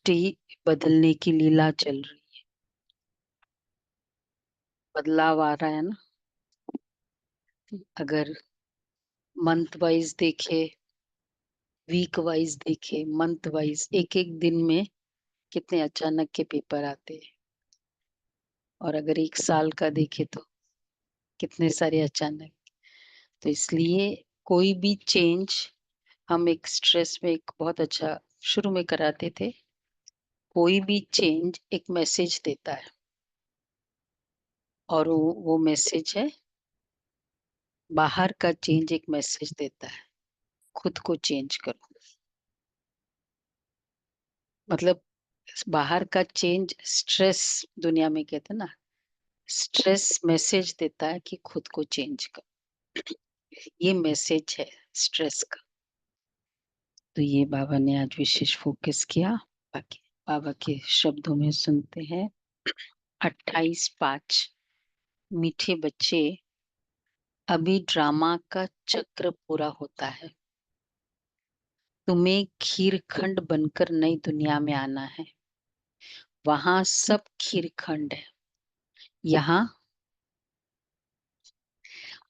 सृष्टि बदलने की लीला चल रही। बदलाव आ रहा है ना। अगर मंथ वाइज देखे, वीक वाइज देखे, मंथ वाइज, एक एक दिन में कितने अचानक के पेपर आते हैं। और अगर एक साल का देखे तो कितने सारे अचानक। तो इसलिए कोई भी चेंज, हम एक स्ट्रेस में एक बहुत अच्छा शुरू में कराते थे, कोई भी चेंज एक मैसेज देता है। और वो मैसेज है, बाहर का चेंज एक मैसेज देता है, खुद को चेंज करो। मतलब बाहर का चेंज स्ट्रेस, दुनिया में कहते हैं ना, स्ट्रेस मैसेज देता है कि खुद को चेंज करो। ये मैसेज है स्ट्रेस का। तो ये बाबा ने आज विशेष फोकस किया। बाकी बाबा के शब्दों में सुनते हैं। 28/5। मीठे बच्चे, अभी ड्रामा का चक्र पूरा होता है। तुम्हें खीरखंड बनकर नई दुनिया में आना है। वहां सब खीरखंड है। यहाँ,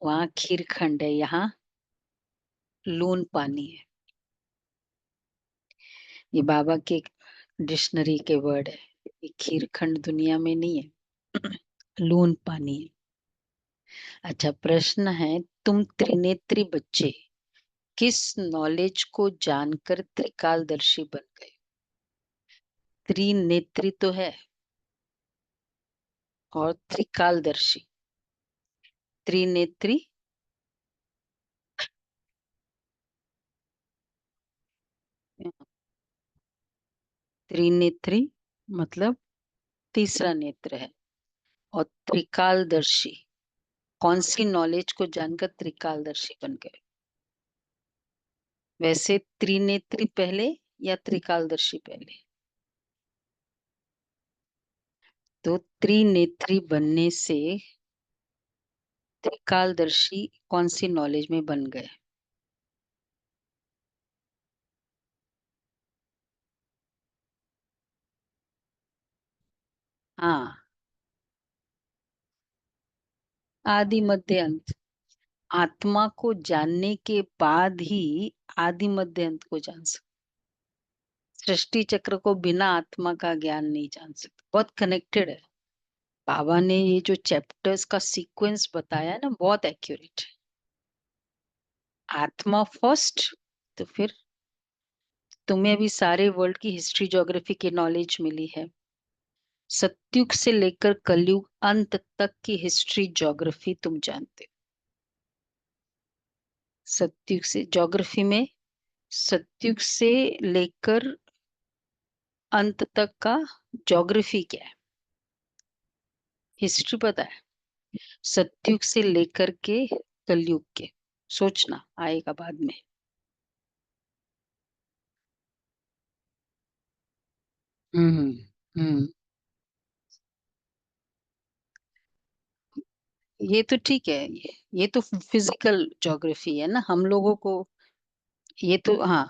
वहां खीरखंड है, यहाँ लून पानी है। ये बाबा के डिक्शनरी के वर्ड है। ये खीरखंड दुनिया में नहीं है। लून पानी है। अच्छा, प्रश्न है, तुम त्रिनेत्री बच्चे किस नॉलेज को जानकर त्रिकालदर्शी बन गए? त्रिनेत्री तो है और त्रिकालदर्शी। त्रिनेत्री, त्रिनेत्री मतलब तीसरा नेत्र है। और त्रिकालदर्शी, कौन सी नॉलेज को जानकर त्रिकालदर्शी बन गए? वैसे त्रिनेत्री पहले या त्रिकालदर्शी पहले? तो त्रिनेत्री बनने से त्रिकालदर्शी कौन सी नॉलेज में बन गए? हाँ, आदि मध्य अंत। आत्मा को जानने के बाद ही आदि मध्य अंत को जान सकते। सृष्टि चक्र को बिना आत्मा का ज्ञान नहीं जान सकते। बहुत कनेक्टेड है। बाबा ने ये जो चैप्टर्स का सीक्वेंस बताया है ना, बहुत एक्यूरेट है। आत्मा फर्स्ट, तो फिर तुम्हें अभी सारे वर्ल्ड की हिस्ट्री ज्योग्राफी की नॉलेज मिली है। सतयुग से लेकर कलयुग अंत तक की हिस्ट्री ज्योग्राफी तुम जानते हो। सतयुग से ज्योग्राफी में, सतयुग से लेकर अंत तक का ज्योग्राफी क्या है, हिस्ट्री पता है। सतयुग से लेकर के कलयुग के, सोचना आएगा बाद में। हम्म। हम्म। ये तो ठीक है। ये तो फिजिकल ज्योग्राफी है ना हम लोगों को। ये तो हाँ।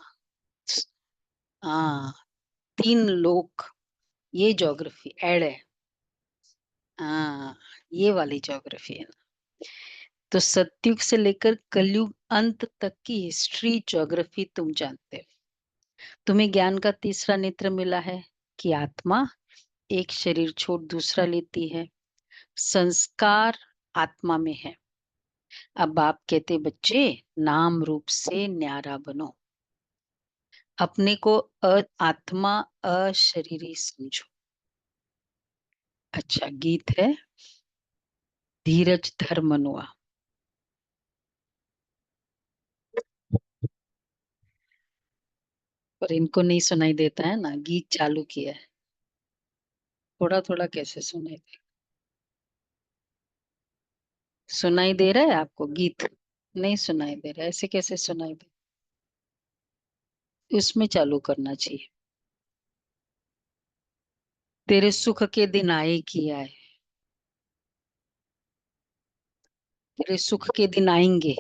हाँ, तीन लोग, ये ज्योग्राफी ऐड है। हाँ, ये वाली ज्योग्राफी है। तो सतयुग से लेकर कलयुग अंत तक की हिस्ट्री ज्योग्राफी तुम जानते हो। तुम्हें ज्ञान का तीसरा नेत्र मिला है कि आत्मा एक शरीर छोड़ दूसरा लेती है। संस्कार आत्मा में है। अब आप कहते, बच्चे नाम रूप से न्यारा बनो, अपने को आत्मा अशरीरी समझो। अच्छा, गीत है, धीरज धर मनुआ। पर इनको नहीं सुनाई देता है ना, गीत चालू किया है। थोड़ा थोड़ा कैसे सुनाई दे? सुनाई दे रहा है आपको गीत? नहीं सुनाई दे रहा है, ऐसे कैसे सुनाई दे? इसमें चालू करना चाहिए। तेरे सुख के दिन आए कि आए, तेरे सुख के दिन आएंगे।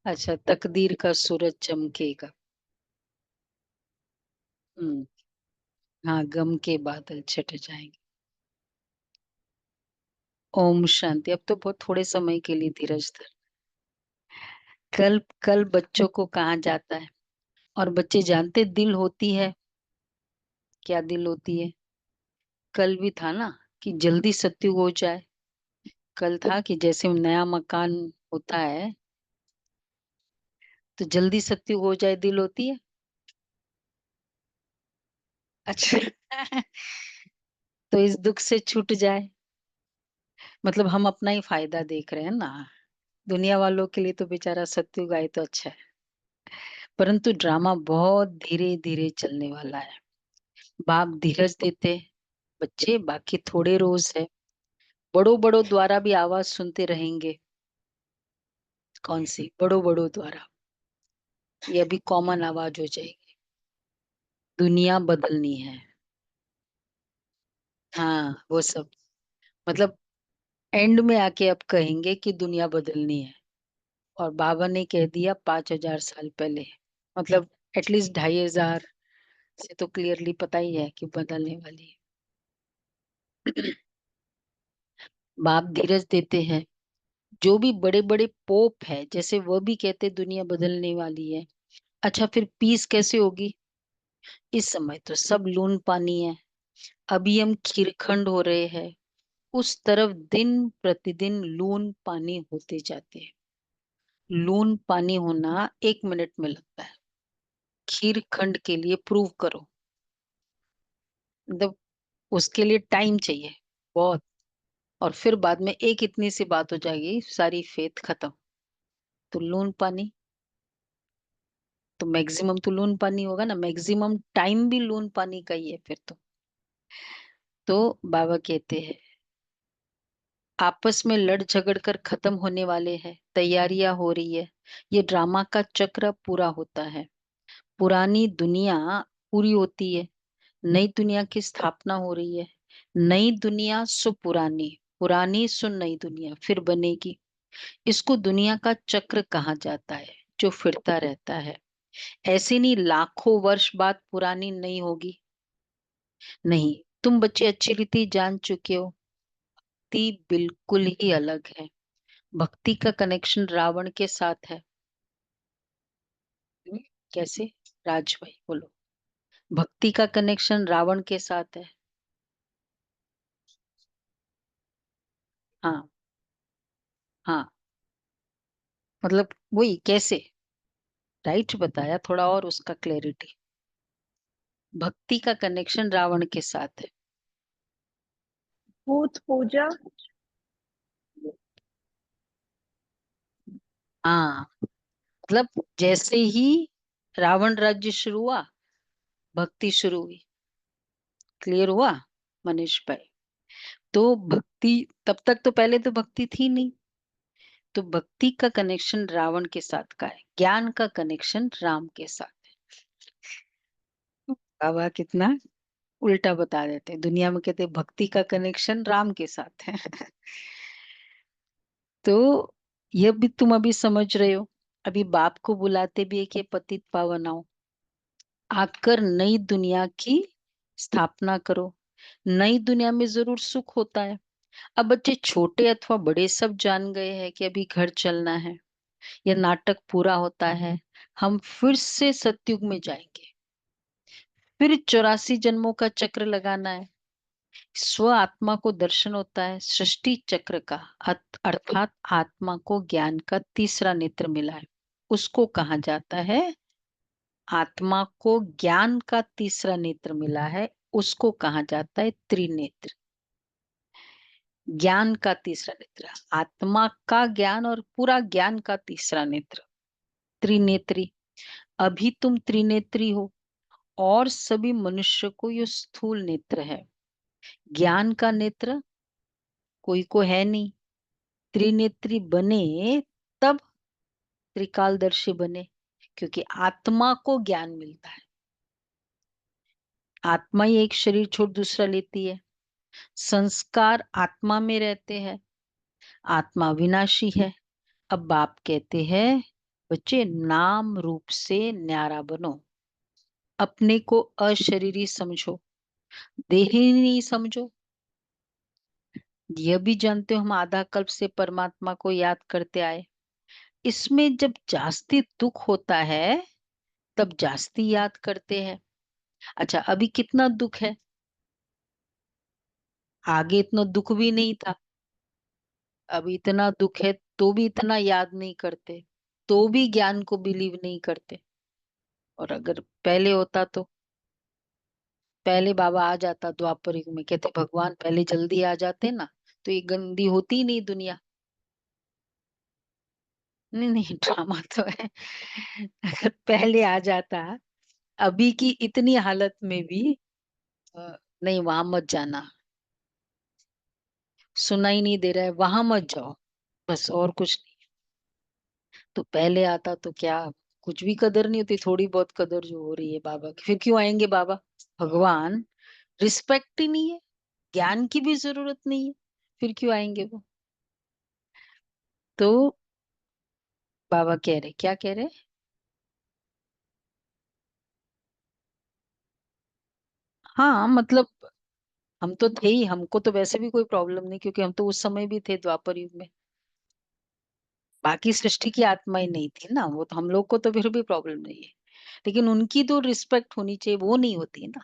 अच्छा, तकदीर का सूरज चमकेगा। हम्म। हाँ, गम के बादल छट जाएंगे। ओम शांति। अब तो बहुत थोड़े समय के लिए धीरज धर। कल कल बच्चों को कहाँ जाता है, और बच्चे जानते दिल होती है, क्या दिल होती है। कल भी था ना कि जल्दी सत्युग हो जाए। कल था कि जैसे नया मकान होता है तो जल्दी सत्युग हो जाए, दिल होती है। अच्छा। तो इस दुख से छूट जाए, मतलब हम अपना ही फायदा देख रहे हैं ना। दुनिया वालों के लिए तो बेचारा सत्युग आए तो अच्छा है, परंतु ड्रामा बहुत धीरे धीरे चलने वाला है। बाप धीरज देते, बच्चे बाकी थोड़े रोज है। बड़ों बड़ों द्वारा भी आवाज सुनते रहेंगे। कौन सी बड़ों बड़ों द्वारा? ये अभी कॉमन आवाज हो जाएगी। दुनिया बदलनी है। हाँ, वो सब मतलब एंड में आके अब कहेंगे कि दुनिया बदलनी है। और बाबा ने कह दिया 5,000 साल पहले, मतलब एटलीस्ट 2,500 से तो क्लियरली पता ही है कि बदलने वाली है। बाप धीरज देते हैं। जो भी बड़े बड़े पोप है जैसे वो भी कहते दुनिया बदलने वाली है। अच्छा, फिर पीस कैसे होगी? इस समय तो सब लून पानी है। अभी हम खीरखंड हो रहे हैं। उस तरफ दिन प्रतिदिन लून पानी होते जाते हैं। लून पानी होना 1 मिनट में लगता है। खीरखंड के लिए प्रूव करो, मतलब उसके लिए टाइम चाहिए बहुत। और फिर बाद में एक इतनी सी बात हो जाएगी, सारी फेथ खत्म। तो लून पानी, तो मैक्सिमम तो लून पानी होगा ना, मैक्सिमम टाइम भी लून पानी का ही है फिर तो बाबा कहते हैं आपस में लड़ झगड़ कर खत्म होने वाले हैं, तैयारियां हो रही है। ये ड्रामा का चक्र पूरा होता है। पुरानी दुनिया पूरी होती है, नई दुनिया की स्थापना हो रही है। नई दुनिया सु पुरानी, पुरानी सु नई दुनिया फिर बनेगी। इसको दुनिया का चक्र कहा जाता है, जो फिरता रहता है। ऐसे नहीं लाखों वर्ष बाद पुरानी नहीं होगी। नहीं, तुम बच्चे अच्छी रीति जान चुके हो, भक्ति बिल्कुल ही अलग है। भक्ति का कनेक्शन रावण के साथ है। हम्म, कैसे? राज भाई बोलो। भक्ति का कनेक्शन रावण के साथ है। हाँ। हाँ, मतलब वही कैसे? राइट बताया, थोड़ा और उसका क्लैरिटी। भक्ति का कनेक्शन रावण के साथ है। भूत पूजा। हाँ, मतलब जैसे ही रावण राज्य शुरू हुआ, भक्ति शुरू हुई। क्लियर हुआ मनीष भाई? तो भक्ति, तब तक तो पहले तो भक्ति थी नहीं। तो भक्ति का कनेक्शन रावण के साथ का है, ज्ञान का कनेक्शन राम के साथ है। बाबा कितना उल्टा बता देते हैं। दुनिया में कहते हैं भक्ति का कनेक्शन राम के साथ है। तो ये भी तुम अभी समझ रहे हो। अभी बाप को बुलाते भी है कि पतित पावन आओ, आकर नई दुनिया की स्थापना करो। नई दुनिया में जरूर सुख होता है। अब बच्चे छोटे अथवा बड़े सब जान गए हैं कि अभी घर चलना है, यह नाटक पूरा होता है। हम फिर से सतयुग में जाएंगे, फिर 84 जन्मों का चक्र लगाना है। स्व आत्मा को दर्शन होता है सृष्टि चक्र का। अर्थात आत्मा को ज्ञान का तीसरा नेत्र मिला है, उसको कहा जाता है। आत्मा को ज्ञान का तीसरा नेत्र मिला है, उसको कहा जाता है त्रिनेत्र। ज्ञान का तीसरा नेत्र, आत्मा का ज्ञान और पूरा ज्ञान का तीसरा नेत्र, त्रिनेत्री। अभी तुम त्रिनेत्री हो, और सभी मनुष्य को ये स्थूल नेत्र है। ज्ञान का नेत्र कोई को है नहीं। त्रिनेत्री बने तब त्रिकालदर्शी बने, क्योंकि आत्मा को ज्ञान मिलता है। आत्मा ही एक शरीर छोड़ दूसरा लेती है। संस्कार आत्मा में रहते हैं। आत्मा विनाशी है। अब बाप कहते हैं बच्चे नाम रूप से न्यारा बनो। अपने को अशरीरी समझो, देहिनी समझो। यह भी जानते हो हम आधा कल्प से परमात्मा को याद करते आए। इसमें जब जास्ती दुख होता है तब जास्ती याद करते हैं। अच्छा, अभी कितना दुख है? आगे इतना दुख भी नहीं था। अभी इतना दुख है तो भी इतना याद नहीं करते, तो भी ज्ञान को बिलीव नहीं करते। और अगर पहले होता तो पहले बाबा आ जाता द्वापर युग में, कहते भगवान पहले जल्दी आ जाते ना तो ये गंदी होती ही नहीं दुनिया। नहीं नहीं, ड्रामा तो है। अगर पहले आ जाता, अभी की इतनी हालत में भी नहीं वहां मत जाना, सुना ही नहीं दे रहा है वहां मत जाओ, बस और कुछ नहीं। तो पहले आता तो क्या कुछ भी कदर नहीं होती, थोड़ी बहुत कदर जो हो रही है बाबा की, फिर क्यों आएंगे बाबा? भगवान रिस्पेक्ट ही नहीं है, ज्ञान की भी जरूरत नहीं है, फिर क्यों आएंगे वो? तो बाबा कह रहे, क्या कह रहे? हाँ मतलब हम तो थे ही, हमको तो वैसे भी कोई प्रॉब्लम नहीं, क्योंकि हम तो उस समय भी थे द्वापर युग में। बाकी सृष्टि की आत्मा ही नहीं थी ना, वो तो हम लोग को तो फिर भी प्रॉब्लम नहीं है, लेकिन उनकी तो रिस्पेक्ट होनी चाहिए, वो नहीं होती ना।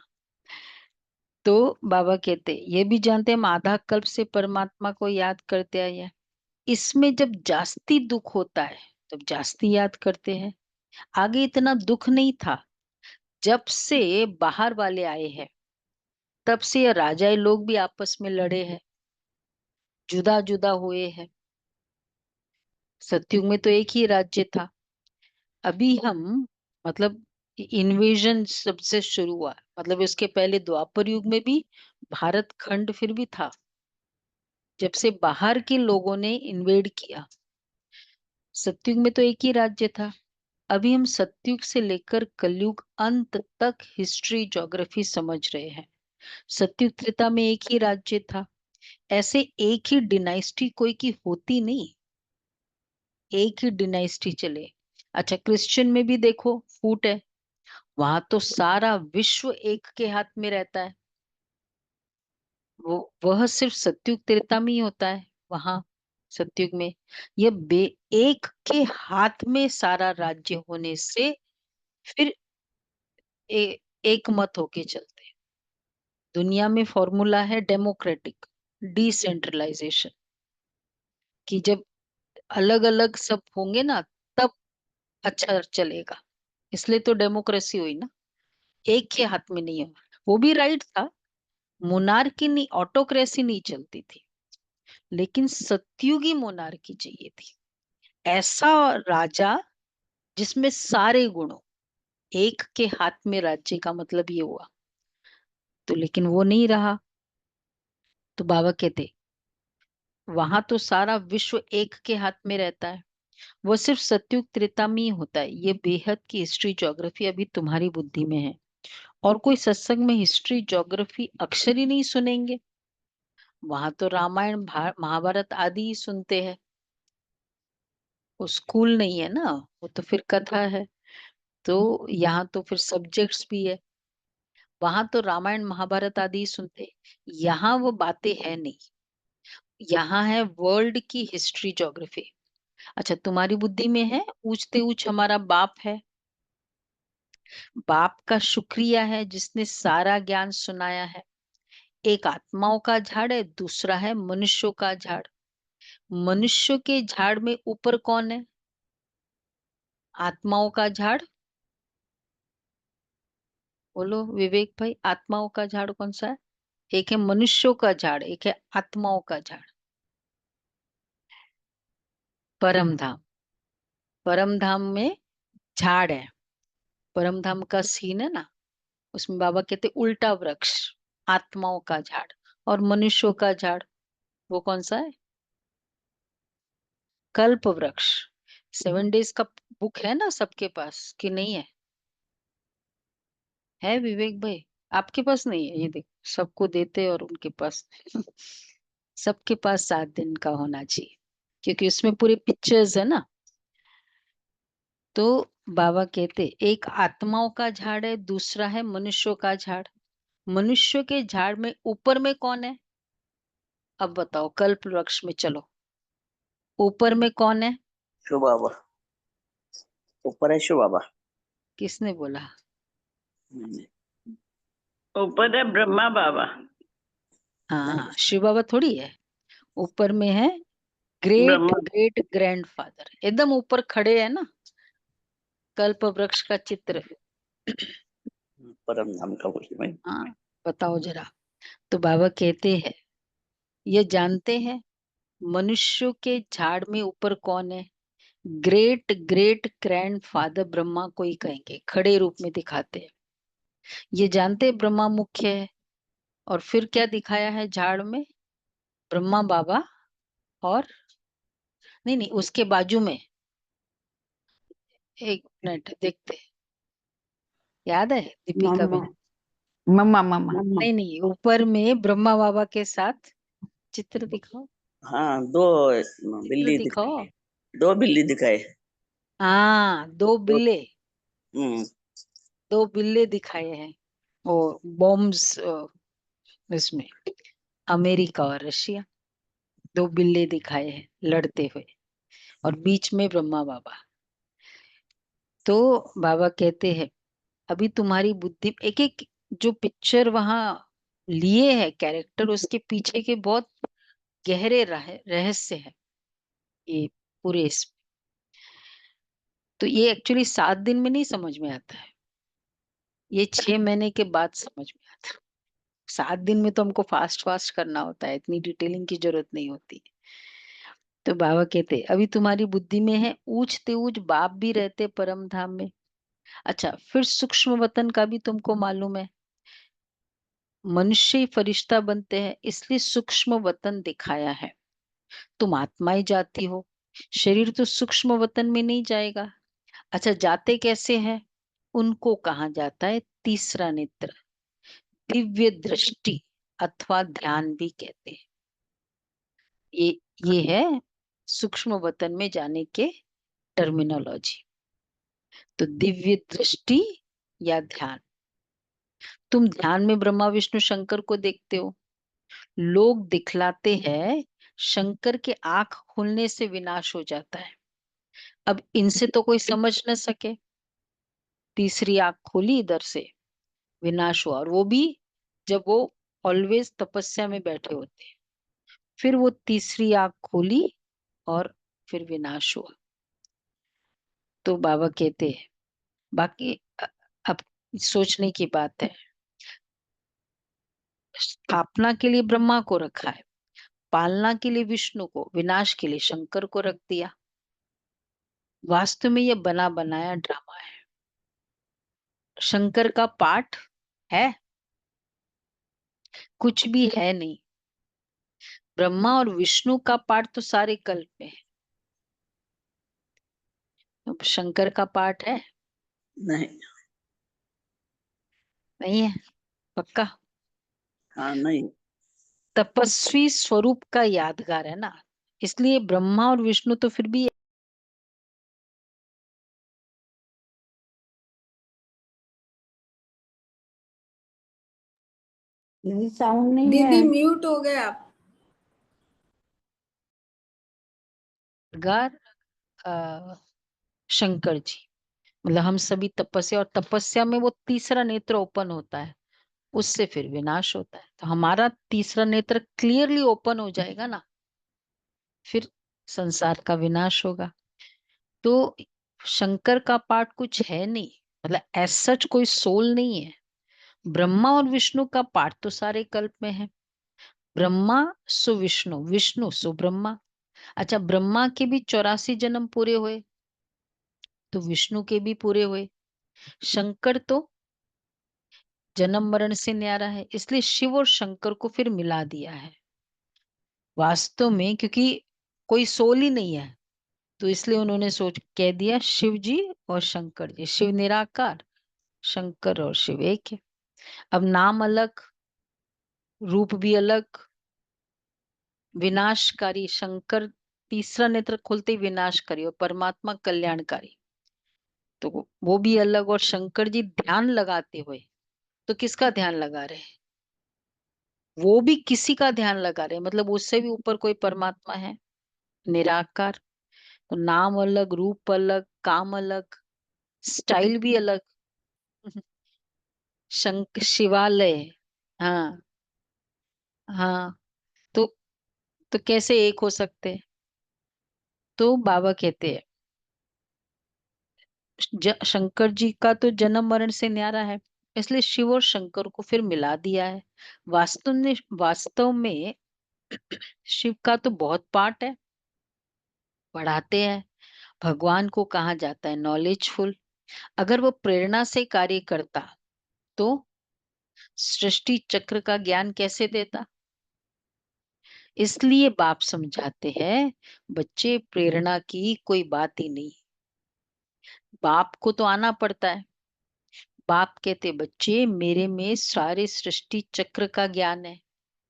तो बाबा कहते ये भी जानते हैं हम आधा कल्प से परमात्मा को याद करते आए हैं। इसमें जब जास्ती दुख होता है तब जास्ती याद करते हैं। आगे इतना दुख नहीं था, जब से बाहर वाले आए हैं तब से ये राजाए लोग भी आपस में लड़े हैं, जुदा जुदा हुए हैं। सतयुग में तो एक ही राज्य था। अभी हम मतलब इन्वेजन सबसे शुरू हुआ, मतलब इसके पहले द्वापर युग में भी भारत खंड फिर भी था। जब से बाहर के लोगों ने इन्वेड किया, सतयुग में तो एक ही राज्य था। अभी हम सतयुग से लेकर कलयुग अंत तक हिस्ट्री ज्योग्राफी समझ रहे हैं। सतयुग त्रेता में एक ही राज्य था। ऐसे एक ही डिनाइस्टी कोई की होती नहीं, एक ही डिनाइस्टी चले। अच्छा, क्रिश्चियन में भी देखो फूट है, वहां तो सारा विश्व एक के हाथ में रहता है। वो वह सिर्फ सतयुग त्रेता में ही होता है। वहां सतयुग में यह एक के हाथ में सारा राज्य होने से फिर एक मत होके चलते हैं। दुनिया में फॉर्मूला है डेमोक्रेटिक डिसेंट्रलाइजेशन, कि जब अलग अलग सब होंगे ना तब अच्छा चलेगा। इसलिए तो डेमोक्रेसी हुई ना, एक के हाथ में नहीं हो। वो भी राइट था, मोनार्की नहीं, ऑटोक्रेसी नहीं चलती थी, लेकिन सत्युगी मोनार्की चाहिए थी। ऐसा राजा जिसमें सारे गुण हो, एक के हाथ में राज्य का मतलब ये हुआ। तो लेकिन वो नहीं रहा। तो बाबा कहते वहां तो सारा विश्व एक के हाथ में रहता है, वो सिर्फ सतयुग त्रेता में ही होता है। ये बेहद की हिस्ट्री ज्योग्राफी अभी तुम्हारी बुद्धि में है, और कोई सत्संग में हिस्ट्री ज्योग्राफी अक्षर ही नहीं सुनेंगे। वहां तो रामायण महाभारत आदि ही सुनते हैं। वो स्कूल नहीं है ना, वो तो फिर कथा है। तो यहाँ तो फिर सब्जेक्ट्स भी है। वहां तो रामायण महाभारत आदि ही सुनते हैं। यहाँ वो बातें है नहीं, यहाँ है वर्ल्ड की हिस्ट्री ज्योग्राफी। अच्छा, तुम्हारी बुद्धि में है ऊंचते ऊंच हमारा बाप है। बाप का शुक्रिया है जिसने सारा ज्ञान सुनाया है। एक आत्माओं का झाड़ है, दूसरा है मनुष्यों का झाड़। मनुष्य के झाड़ में ऊपर कौन है? आत्माओं का झाड़। बोलो विवेक भाई, आत्माओं का झाड़ कौन सा है? एक है मनुष्यों का झाड़, एक है आत्माओं का झाड़। परम धाम। परम धाम में झाड़ है, परम धाम का सीन है ना, उसमें बाबा कहते उल्टा वृक्ष, आत्माओं का झाड़। और मनुष्यों का झाड़ वो कौन सा है? कल्प वृक्ष। 7 डेज का बुक है ना सबके पास कि नहीं है? है विवेक भाई? आपके पास नहीं है? ये देखो सबको देते और उनके पास सबके पास 7 दिन का होना चाहिए, क्योंकि उसमें पूरे पिक्चर्स है ना। तो बाबा कहते एक आत्माओं का झाड़ है, दूसरा है मनुष्यों का झाड़। मनुष्य के झाड़ में ऊपर में कौन है? अब बताओ, कल्प वृक्ष में चलो, ऊपर में कौन है? शिव बाबा ऊपर है, शिव बाबा। किसने बोला? ऊपर है ब्रह्मा बाबा। हाँ, शिव बाबा थोड़ी है। ऊपर में है ग्रेट ब्रह्मा। ग्रेट ग्रैंडफादर, एकदम ऊपर खड़े है ना, कल्प वृक्ष का चित्र। परम धाम का बोली भाई। हाँ, बताओ जरा। तो बाबा कहते हैं ये जानते हैं मनुष्यों के झाड़ में ऊपर कौन है? ग्रेट ग्रेट ग्रैंडफादर ब्रह्मा को ही कहेंगे, खड़े रूप में दिखाते हैं। ये जानते हैं ब्रह्मा मुख्य है, और फिर क्या दिखाया है झाड़ में? ब्रह्मा बाबा, और नहीं नहीं, उसके बाजू में, एक मिनट देखते हैं। याद है दीपिका मम्मा बहन? मम्मा मम्मा। नहीं नहीं, ऊपर में ब्रह्मा बाबा के साथ चित्र दिखाओ, हाँ, दो चित्र बिल्ली दिखाओ। दिखाई, दो बिल्ली दिखाए। हाँ, दो दो। बिल्ले, हम्म। दो बिल्ले दिखाए हैं, वो बॉम्ब्स, इसमें अमेरिका और रशिया, दो बिल्ले दिखाए हैं लड़ते हुए, और बीच में ब्रह्मा बाबा। तो बाबा कहते हैं अभी तुम्हारी बुद्धि, एक एक जो पिक्चर वहां लिए है कैरेक्टर, उसके पीछे के बहुत गहरे रहस्य है ये पूरे तो ये एक्चुअली 7 दिन में नहीं समझ में आता है, ये 6 महीने के बाद समझ में आता है। 7 दिन में तो हमको फास्ट फास्ट करना होता है, इतनी डिटेलिंग की जरूरत नहीं होती। तो बाबा कहते अभी तुम्हारी बुद्धि में है ऊंच तेऊच बाप भी रहते परम धाम में। अच्छा, फिर सूक्ष्म वतन का भी तुमको मालूम है, मनुष्य ही फरिश्ता बनते हैं, इसलिए सूक्ष्म वतन दिखाया है। तुम आत्माएं जाती हो, शरीर तो सूक्ष्म वतन में नहीं जाएगा। अच्छा, जाते कैसे हैं? उनको कहा जाता है तीसरा नेत्र, दिव्य दृष्टि अथवा ध्यान भी कहते हैं। ये है सूक्ष्म वतन में जाने के टर्मिनोलॉजी। तो दिव्य दृष्टि या ध्यान, तुम ध्यान में ब्रह्मा विष्णु शंकर को देखते हो। लोग दिखलाते हैं शंकर के आंख खुलने से विनाश हो जाता है। अब इनसे तो कोई समझ न सके, तीसरी आंख खोली इधर से, विनाश हुआ, और वो भी जब वो ऑलवेज तपस्या में बैठे होते हैं। फिर वो तीसरी आंख खोली और फिर विनाश हुआ। तो बाबा कहते हैं बाकी अब सोचने की बात है, स्थापना के लिए ब्रह्मा को रखा है, पालना के लिए विष्णु को, विनाश के लिए शंकर को रख दिया। वास्तव में ये बना बनाया ड्रामा है। शंकर का पाठ है? कुछ भी है नहीं। ब्रह्मा और विष्णु का पाठ तो सारे कल्प में है। अब शंकर का पाठ है? नहीं। नहीं है, पक्का? हाँ, नहीं। तपस्वी स्वरूप का यादगार है ना, इसलिए ब्रह्मा और विष्णु तो फिर भी साउंड नहीं है। दीदी म्यूट हो गए आप। यादगार शंकर जी, मतलब हम सभी तपस्या, और तपस्या में वो तीसरा नेत्र ओपन होता है, उससे फिर विनाश होता है। तो हमारा तीसरा नेत्र क्लियरली ओपन हो जाएगा ना, फिर संसार का विनाश होगा। तो शंकर का पाठ कुछ है नहीं, मतलब एज सच कोई सोल नहीं है। ब्रह्मा और विष्णु का पाठ तो सारे कल्प में है। ब्रह्मा सो विष्णु, विष्णु सो ब्रह्मा। अच्छा, ब्रह्मा के भी 84 जन्म पूरे हुए, तो विष्णु के भी पूरे हुए। शंकर तो जन्म मरण से न्यारा है, इसलिए शिव और शंकर को फिर मिला दिया है वास्तव में, क्योंकि कोई सोल ही नहीं है, तो इसलिए उन्होंने सोच कह दिया शिव जी और शंकर जी। शिव निराकार, शंकर और शिव एक है। अब नाम अलग, रूप भी अलग। विनाशकारी शंकर तीसरा नेत्र खुलते ही विनाशकारी, और परमात्मा कल्याणकारी। तो वो भी अलग। और शंकर जी ध्यान लगाते हुए, तो किसका ध्यान लगा रहे हैं? वो भी किसी का ध्यान लगा रहे हैं, मतलब उससे भी ऊपर कोई परमात्मा है, निराकार। तो नाम अलग, रूप अलग, काम अलग, स्टाइल भी अलग। शिवालय। हाँ। हाँ। तो कैसे एक हो सकते हैं? तो बाबा कहते हैं शंकर जी का तो जन्म मरण से न्यारा है, इसलिए शिव और शंकर को फिर मिला दिया है। वास्तव में शिव का तो बहुत पार्ट है, पढ़ाते हैं। भगवान को कहा जाता है नॉलेजफुल। अगर वो प्रेरणा से कार्य करता तो सृष्टि चक्र का ज्ञान कैसे देता? इसलिए बाप समझाते हैं, बच्चे प्रेरणा की कोई बात ही नहीं, बाप को तो आना पड़ता है। बाप कहते बच्चे मेरे में सारे सृष्टि चक्र का ज्ञान है,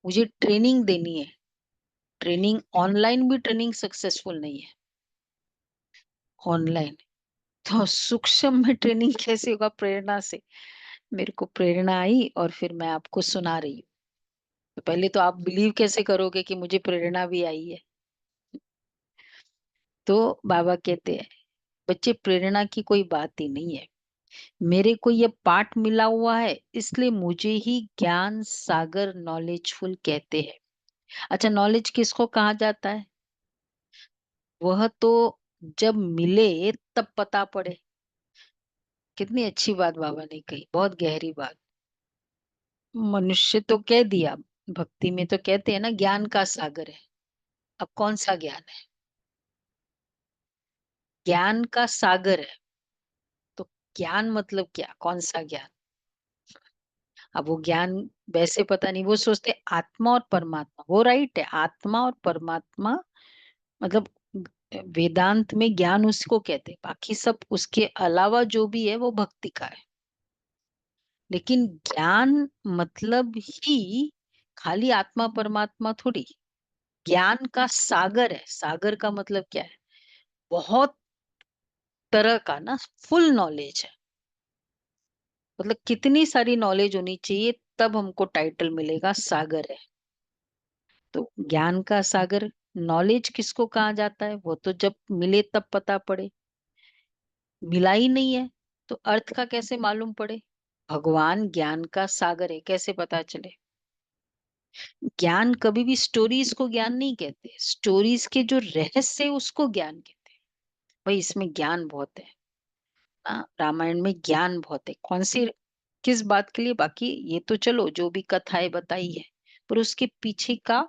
मुझे ट्रेनिंग देनी है। ट्रेनिंग ऑनलाइन भी ट्रेनिंग सक्सेसफुल नहीं है ऑनलाइन। तो सूक्ष्म में ट्रेनिंग कैसे होगा? प्रेरणा से। मेरे को प्रेरणा आई और फिर मैं आपको सुना रही हूँ। तो पहले तो आप बिलीव कैसे करोगे कि मुझे प्रेरणा भी आई है? तो बाबा कहते हैं बच्चे प्रेरणा की कोई बात ही नहीं है, मेरे को ये पाठ मिला हुआ है, इसलिए मुझे ही ज्ञान सागर नॉलेजफुल कहते हैं। अच्छा, नॉलेज किसको कहा जाता है? वह तो जब मिले तब पता पड़े। कितनी अच्छी बात बाबा ने कही, बहुत गहरी बात। मनुष्य तो कह दिया, भक्ति में तो कहते हैं ना ज्ञान का सागर है। अब कौन सा ज्ञान है? ज्ञान का सागर है। तो ज्ञान मतलब क्या? कौन सा ज्ञान? अब वो ज्ञान वैसे पता नहीं, वो सोचते आत्मा और परमात्मा, वो राइट है, आत्मा और परमात्मा मतलब वेदांत में ज्ञान उसको कहते हैं, बाकी सब उसके अलावा जो भी है वो भक्ति का है। लेकिन ज्ञान मतलब ही खाली आत्मा परमात्मा थोड़ी, ज्ञान का सागर है। सागर का मतलब क्या है? बहुत तरह का ना, फुल नॉलेज है। मतलब कितनी सारी नॉलेज होनी चाहिए तब हमको टाइटल मिलेगा सागर है। तो ज्ञान का सागर, नॉलेज किसको कहा जाता है? वो तो जब मिले तब पता पड़े, मिला ही नहीं है तो अर्थ का कैसे मालूम पड़े? भगवान ज्ञान का सागर है, कैसे पता चले? ज्ञान कभी भी स्टोरीज को ज्ञान नहीं कहते, स्टोरीज के जो रहस्य है उसको ज्ञान कहते हैं। भाई इसमें ज्ञान बहुत है। रामायण में ज्ञान बहुत है। कौन सी, किस बात के लिए? बाकी ये तो चलो जो भी कथाएं बताई है, पर उसके पीछे का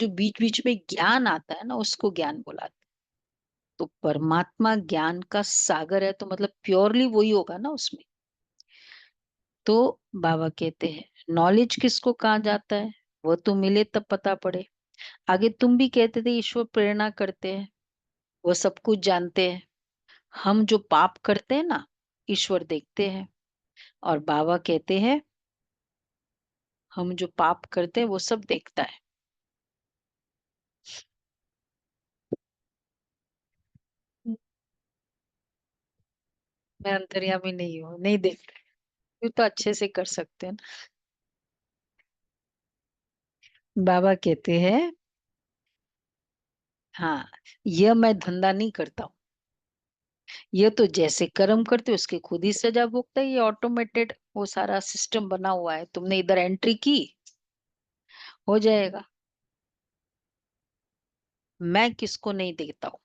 जो बीच बीच में ज्ञान आता है ना, उसको ज्ञान बुलाते हैं। तो परमात्मा ज्ञान का सागर है, तो मतलब प्योरली वही होगा ना उसमें। तो बाबा कहते हैं नॉलेज किसको कहा जाता है? वो तो मिले तब पता पड़े। आगे तुम भी कहते थे ईश्वर प्रेरणा करते हैं, वो सब कुछ जानते हैं। हम जो पाप करते हैं ना, ईश्वर देखते हैं। और बाबा कहते हैं हम जो पाप करते हैं वो सब देखता है। मैं अंतर्यामी नहीं हूँ, नहीं देखता। ये तो अच्छे से कर सकते हैं ना। बाबा कहते हैं हाँ, यह मैं धंधा नहीं करता हूँ, ये तो जैसे कर्म करते उसके खुद ही सजा भोगता है। ये ऑटोमेटेड वो सारा सिस्टम बना हुआ है, तुमने इधर एंट्री की, हो जाएगा। मैं किसको नहीं देता हूँ,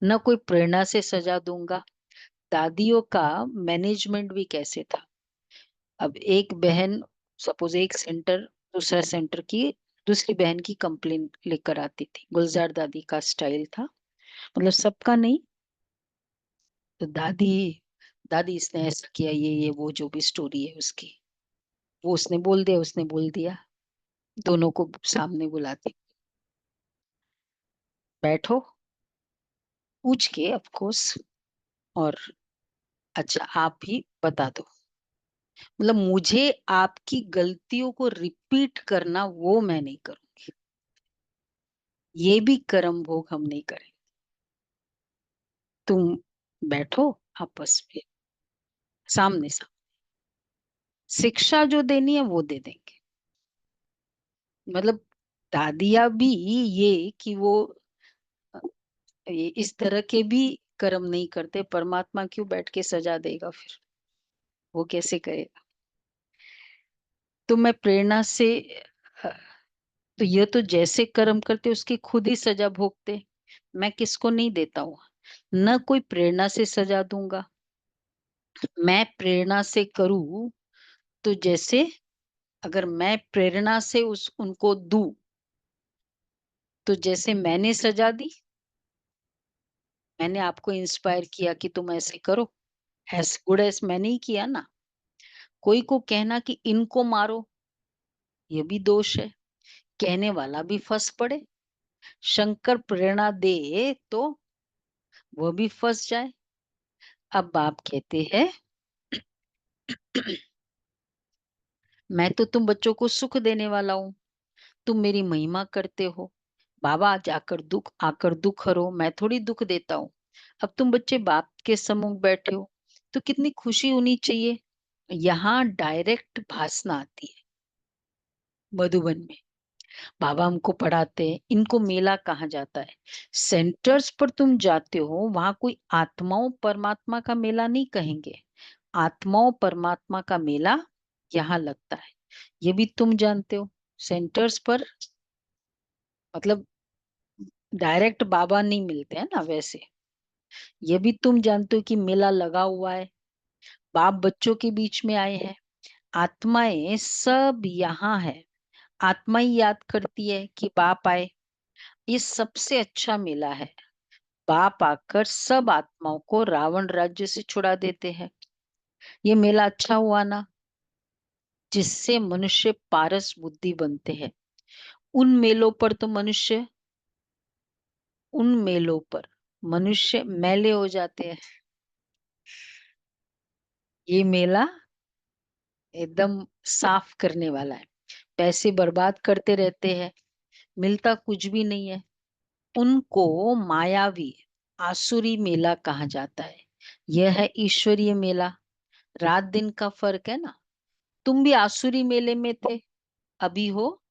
न कोई प्रेरणा से सजा दूंगा। दादियों का मैनेजमेंट भी कैसे था? अब एक बहन, सपोज एक सेंटर दूसरा सेंटर की दूसरी बहन की कंप्लेन लेकर आती थी, गुलजार दादी का स्टाइल था, मतलब सबका नहीं। तो दादी, दादी इसने ऐसा किया, ये वो जो भी स्टोरी है उसकी, वो उसने बोल दिया, उसने बोल दिया। दोनों को सामने बुलाती, बैठो, पूछ के ऑफ कोर्स, और अच्छा आप ही बता दो। मतलब मुझे आपकी गलतियों को रिपीट करना वो मैं नहीं करूंगी, ये भी कर्म भोग हम नहीं करें। तुम बैठो, आपस में सामने सामने। शिक्षा जो देनी है वो दे देंगे। मतलब दादिया भी ये कि वो ये इस तरह के भी कर्म नहीं करते, परमात्मा क्यों बैठ के सजा देगा फिर, वो कैसे करेगा। तो मैं प्रेरणा से अ, तो ये तो जैसे कर्म करते उसकी खुद ही सजा भोगते, मैं किसको नहीं देता हूँ। न कोई प्रेरणा से सजा दूंगा, मैं प्रेरणा से करूँ तो जैसे अगर मैं प्रेरणा से उस उनको दूं तो जैसे मैंने सजा दी, मैंने आपको इंस्पायर किया कि तुम ऐसे करो, एज गुड एज मैंने ही किया ना। कोई को कहना कि इनको मारो, ये भी दोष है, कहने वाला भी फंस पड़े। शंकर प्रेरणा दे तो वो भी फंस जाए। अब बाप कहते हैं मैं तो तुम बच्चों को सुख देने वाला हूँ, तुम मेरी महिमा करते हो। बाबा जाकर दुख आकर दुख हरो, मैं थोड़ी दुख देता हूँ। अब तुम बच्चे बाप के सम्मुख बैठे हो तो कितनी खुशी होनी चाहिए। यहाँ डायरेक्ट भाषण आती है मधुबन में। बाबा हमको पढ़ाते हैं, इनको मेला कहा जाता है। सेंटर्स पर तुम जाते हो वहां कोई आत्माओं परमात्मा का मेला नहीं कहेंगे, आत्माओं परमात्मा का मेला यहाँ लगता है। ये भी तुम जानते हो। सेंटर्स पर मतलब डायरेक्ट बाबा नहीं मिलते हैं ना वैसे। ये भी तुम जानते हो कि मेला लगा हुआ है, बाप बच्चों के बीच में आए हैं, आत्माएं सब यहाँ है। आत्मा ही याद करती है कि बाप आए। ये सबसे अच्छा मेला है। बाप आकर सब आत्माओं को रावण राज्य से छुड़ा देते हैं। ये मेला अच्छा हुआ ना, जिससे मनुष्य पारस बुद्धि बनते हैं। उन मेलों पर तो मनुष्य उन मेलों पर मनुष्य मैले हो जाते हैं। ये मेला एकदम साफ करने वाला है। पैसे बर्बाद करते रहते हैं, मिलता कुछ भी नहीं है। उनको मायावी आसुरी मेला कहा जाता है। यह है ईश्वरीय मेला। रात दिन का फर्क है ना। तुम भी आसुरी मेले में थे, अभी हो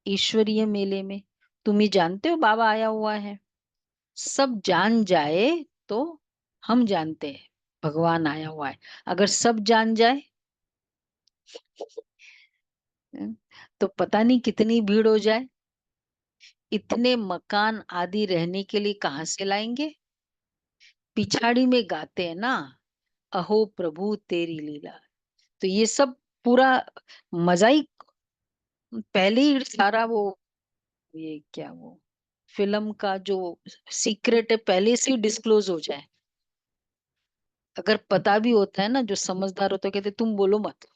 ईश्वरीय मेले में। तुम ही जानते हो बाबा आया हुआ है। सब जान जाए तो हम जानते हैं भगवान आया हुआ है। अगर सब जान जाए तो पता नहीं कितनी भीड़ हो जाए। इतने मकान आदि रहने के लिए कहाँ से लाएंगे। पिछाड़ी में गाते हैं ना, अहो प्रभु तेरी लीला। तो ये सब पूरा मजा ही पहले ही सारा वो, ये क्या वो फिल्म का जो सीक्रेट है पहले से ही डिस्क्लोज हो जाए। अगर पता भी होता है ना, जो समझदार होता है कहते तुम बोलो मत।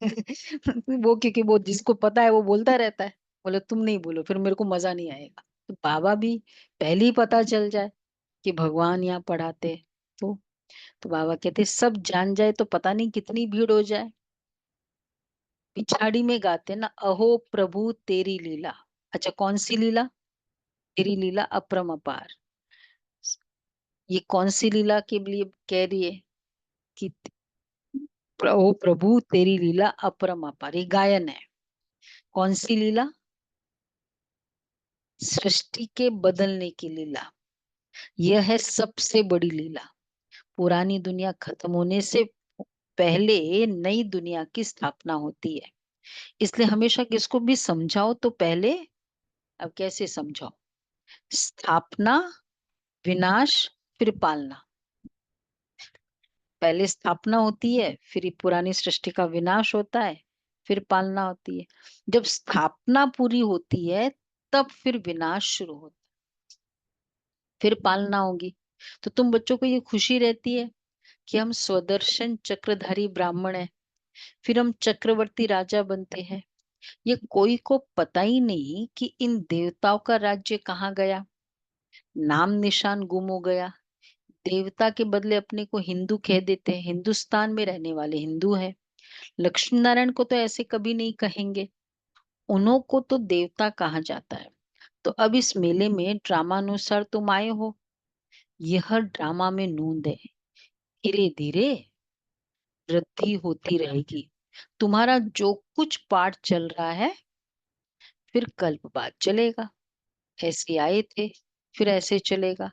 वो क्योंकि वो जिसको पता है वो बोलता रहता है, बोले तुम नहीं बोलो फिर मेरे को मजा नहीं आएगा। तो बाबा भी पहले ही पता चल जाए कि भगवान यहाँ पढ़ाते हैं। तो बाबा कहते सब जान जाए तो पता नहीं कितनी भीड़ हो जाए। पिछाड़ी में गाते ना, अहो प्रभु तेरी लीला। अच्छा कौन सी लीला। तेरी लीला अपरम अपार। ये कौन सी लीला के लिए कह रही है कि ओ प्रभु तेरी लीला अपरम अपार। ये गायन है। कौन सी लीला। सृष्टि के बदलने की लीला। यह है सबसे बड़ी लीला। पुरानी दुनिया खत्म होने से पहले नई दुनिया की स्थापना होती है। इसलिए हमेशा किसको भी समझाओ तो पहले, अब कैसे समझाओ, स्थापना, विनाश, फिर पालना। पहले स्थापना होती है, फिर ये पुरानी सृष्टि का विनाश होता है, फिर पालना होती है। जब स्थापना पूरी होती है तब फिर विनाश शुरू होता है, फिर पालना होगी। तो तुम बच्चों को ये खुशी रहती है कि हम स्वदर्शन चक्रधारी ब्राह्मण हैं, फिर हम चक्रवर्ती राजा बनते हैं। ये कोई को पता ही नहीं कि इन देवताओं का राज्य कहाँ गया, नाम निशान गुम हो गया। देवता के बदले अपने को हिंदू कह देते हैं, हिंदुस्तान में रहने वाले हिंदू हैं। लक्ष्मी नारायण को तो ऐसे कभी नहीं कहेंगे, उन्हों को तो देवता कहा जाता है। तो अब इस मेले में ड्रामा अनुसार तुम आए हो, यह ड्रामा में नूंद है, धीरे धीरे वृद्धि होती रहेगी। तुम्हारा जो कुछ पाठ चल रहा है फिर कल्प बाद चलेगा, ऐसे आए थे फिर ऐसे चलेगा,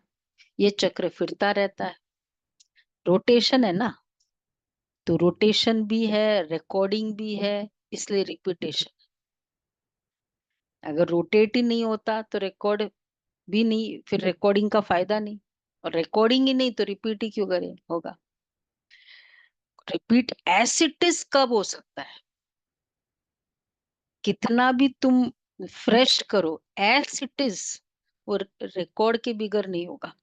ये चक्र फिरता रहता है। रोटेशन है ना, तो रोटेशन भी है, रिकॉर्डिंग भी है, इसलिए रिपीटेशन। अगर रोटेट ही नहीं होता तो रिकॉर्ड भी नहीं, फिर रिकॉर्डिंग का फायदा नहीं, और रिकॉर्डिंग ही नहीं तो रिपीट ही क्यों करे होगा। रिपीट एज इट इज कब हो सकता है? कितना भी तुम फ्रेश करो, एज इट इज वो रिकॉर्ड के बिगर नहीं होगा।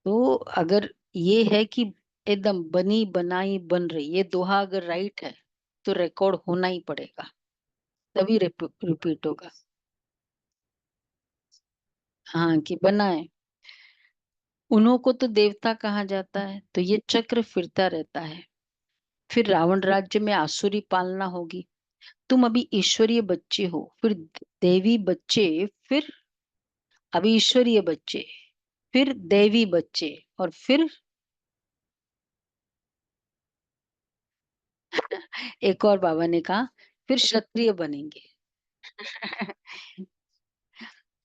तो अगर ये है कि एकदम बनी बनाई बन रही, ये दोहा अगर राइट है तो रिकॉर्ड होना ही पड़ेगा, तभी रिपीट होगा। हाँ, कि बनाए। उन्हों को तो देवता कहा जाता है, तो ये चक्र फिरता रहता है। फिर रावण राज्य में आसुरी पालना होगी। तुम अभी ईश्वरीय बच्चे हो, फिर देवी बच्चे, फिर अभी ईश्वरीय बच्चे, फिर देवी बच्चे, और फिर एक और बाबा ने कहा फिर क्षत्रिय बनेंगे।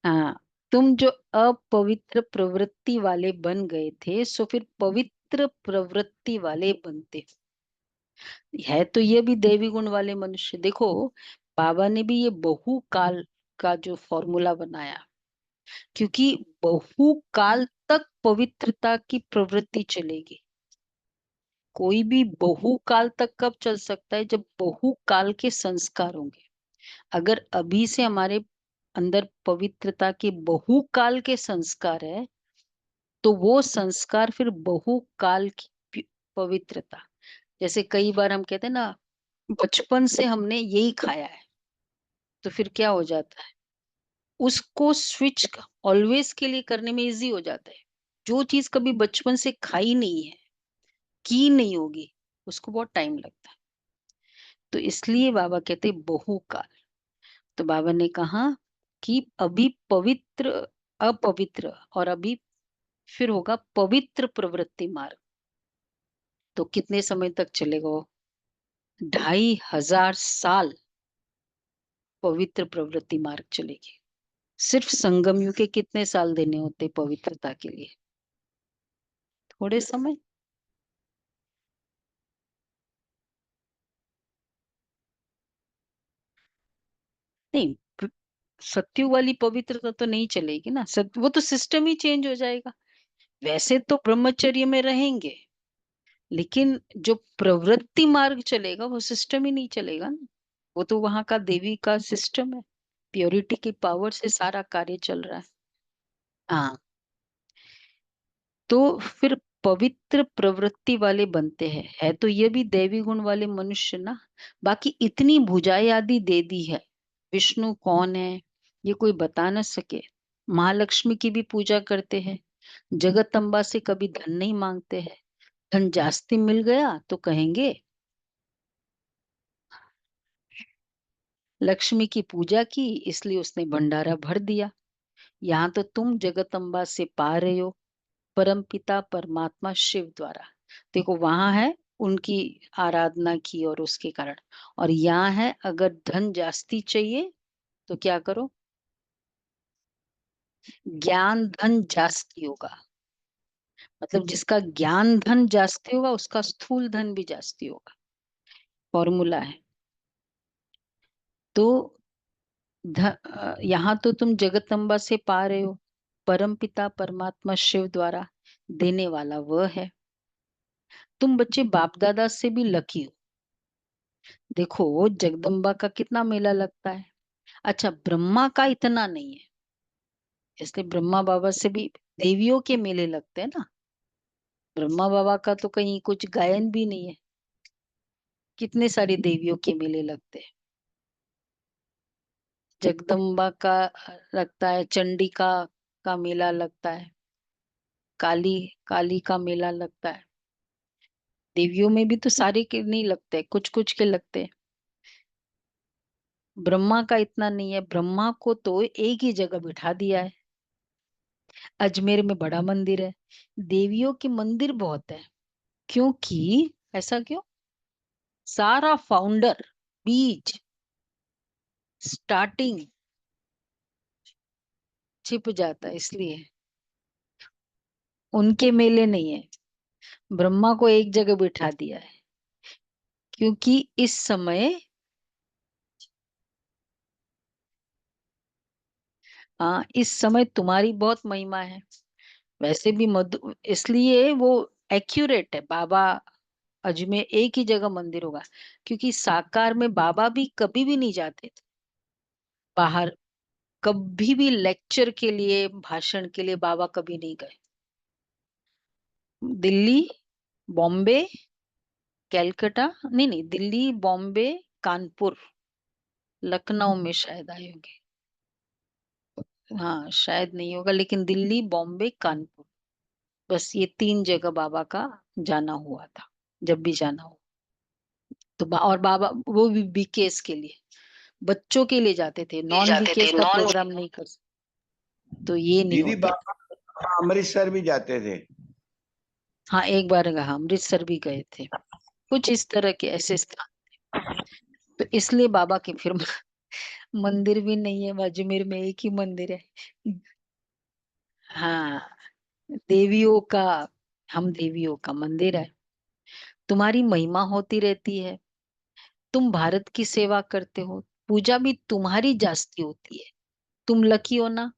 हाँ, तुम जो अपवित्र प्रवृत्ति वाले बन गए थे, सो फिर पवित्र प्रवृत्ति वाले बनते है। तो ये भी देवी गुण वाले मनुष्य। देखो, बाबा ने भी ये बहुकाल का जो फॉर्मूला बनाया, क्योंकि बहुकाल तक पवित्रता की प्रवृत्ति चलेगी। कोई भी बहुकाल तक कब चल सकता है? जब बहुकाल के संस्कार होंगे। अगर अभी से हमारे अंदर पवित्रता के बहुकाल के संस्कार है, तो वो संस्कार फिर बहुकाल की पवित्रता। जैसे कई बार हम कहते हैं ना, बचपन से हमने यही खाया है, तो फिर क्या हो जाता है, उसको स्विच ऑलवेज के लिए करने में इजी हो जाता है। जो चीज कभी बचपन से खाई नहीं है, की नहीं होगी, उसको बहुत टाइम लगता है। तो इसलिए बाबा कहते बहुकाल। तो बाबा ने कहा कि अभी पवित्र, अपवित्र, और अभी फिर होगा पवित्र प्रवृत्ति मार्ग। तो कितने समय तक चलेगा वो? 2500 पवित्र प्रवृत्ति मार्ग चलेगी। सिर्फ संगम युग के कितने साल देने होते पवित्रता के लिए? थोड़े समय। नहीं, सत्युग वाली पवित्रता तो नहीं चलेगी ना, वो तो सिस्टम ही चेंज हो जाएगा। वैसे तो ब्रह्मचर्य में रहेंगे, लेकिन जो प्रवृत्ति मार्ग चलेगा वो सिस्टम ही नहीं चलेगा ना। वो तो वहां का देवी का सिस्टम है, प्योरिटी की पावर से सारा कार्य चल रहा है। हाँ, तो फिर पवित्र प्रवृत्ति वाले बनते हैं। है तो ये भी देवी गुण वाले मनुष्य ना। बाकी इतनी भुजाएं आदि दे दी है। विष्णु कौन है ये कोई बता न सके। महालक्ष्मी की भी पूजा करते हैं। जगदम्बा से कभी धन नहीं मांगते हैं। धन जास्ती मिल गया तो कहेंगे लक्ष्मी की पूजा की, इसलिए उसने भंडारा भर दिया। यहाँ तो तुम जगदम्बा से पा रहे हो, परम पिता परमात्मा शिव द्वारा। देखो, वहां है उनकी आराधना की और उसके कारण। और यहाँ है अगर धन जास्ती चाहिए तो क्या करो? ज्ञान धन जास्ती होगा। मतलब जिसका ज्ञान धन जास्ती होगा उसका स्थूल धन भी जास्ती होगा। फॉर्मूला है। तो यहाँ तो तुम जगदम्बा से पा रहे हो, परम पिता परमात्मा शिव द्वारा देने वाला वह है। तुम बच्चे बाप दादा से भी लकी हो। देखो, जगदम्बा का कितना मेला लगता है। अच्छा, ब्रह्मा का इतना नहीं है, इसलिए ब्रह्मा बाबा से भी देवियों के मेले लगते हैं ना। ब्रह्मा बाबा का तो कहीं कुछ गायन भी नहीं है, कितने सारे देवियों के मेले लगते हैं। जगदम्बा का लगता है, चंडिका का मेला लगता है, काली काली का मेला लगता है। देवियों में भी तो सारे के नहीं लगते, कुछ कुछ के लगते हैं। ब्रह्मा का इतना नहीं है, ब्रह्मा को तो एक ही जगह बिठा दिया है। अजमेर में बड़ा मंदिर है, देवियों के मंदिर बहुत है। क्योंकि ऐसा क्यों? सारा फाउंडर, बीज, स्टार्टिंग छिप जाता है, इसलिए उनके मेले नहीं है। ब्रह्मा को एक जगह बिठा दिया है, क्योंकि इस समय इस समय तुम्हारी बहुत महिमा है। वैसे भी मधु, इसलिए वो एक्यूरेट है। बाबा अजमेर एक ही जगह मंदिर होगा, क्योंकि साकार में बाबा भी कभी भी नहीं जाते थे बाहर। कभी भी लेक्चर के लिए, भाषण के लिए बाबा कभी नहीं गए। दिल्ली, बॉम्बे, कैलकाटा, नहीं, दिल्ली, बॉम्बे, कानपुर, लखनऊ में शायद आए होंगे। हाँ, शायद नहीं होगा, लेकिन दिल्ली, बॉम्बे, कानपुर, बस ये 3 जगह बाबा का जाना हुआ था, जब भी जाना हो। तो और बाबा वो भी बीकेएस के लिए, बच्चों के लिए जाते थे, नॉन जाते थे बीकेएस का नॉन। प्रोग्राम नहीं कर सकते, तो ये नहीं दीदी होता। बाबा अमृतसर भी जाते थे। हाँ, एक बार अमृतसर भी गए थे। कुछ इस तरह के ऐसे स्थान, तो इसलिए बाबा के फिर मंदिर भी नहीं है। अजमेर में एक ही मंदिर है। हाँ, देवियों का, हम देवियों का मंदिर है। तुम्हारी महिमा होती रहती है, तुम भारत की सेवा करते हो, पूजा भी तुम्हारी जास्ती होती है। तुम लकी हो ना,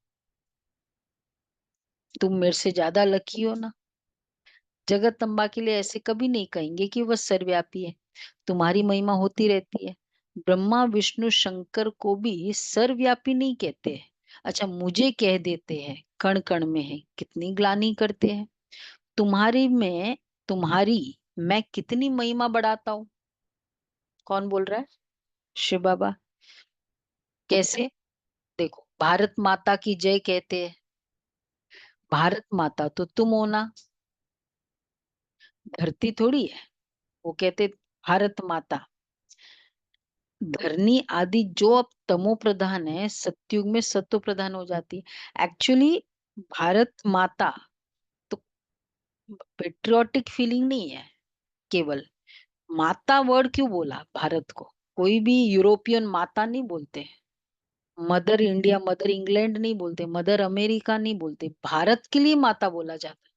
तुम मेरे से ज्यादा लकी हो ना। जगदम्बा के लिए ऐसे कभी नहीं कहेंगे कि वह सर्वव्यापी है। तुम्हारी महिमा होती रहती है। ब्रह्मा, विष्णु, शंकर को भी सर्वव्यापी नहीं कहते हैं। अच्छा, मुझे कह देते हैं कण कण में है, कितनी ग्लानि करते हैं। तुम्हारी में, तुम्हारी मैं कितनी महिमा बढ़ाता हूँ। कौन बोल रहा है? शिव बाबा। कैसे? देखो, भारत माता की जय कहते हैं। भारत माता तो तुम हो ना, धरती थोड़ी है। वो कहते भारत माता। धरनी आदि जो अब तमो प्रधान है, सतयुग में सत्व प्रधान हो जाती है। एक्चुअली भारत माता तो पेट्रियोटिक फीलिंग नहीं है केवल। माता वर्ड क्यों बोला भारत को? कोई भी यूरोपियन माता नहीं बोलते, मदर इंडिया, मदर इंग्लैंड नहीं बोलते, मदर अमेरिका नहीं बोलते, भारत के लिए माता बोला जाता है।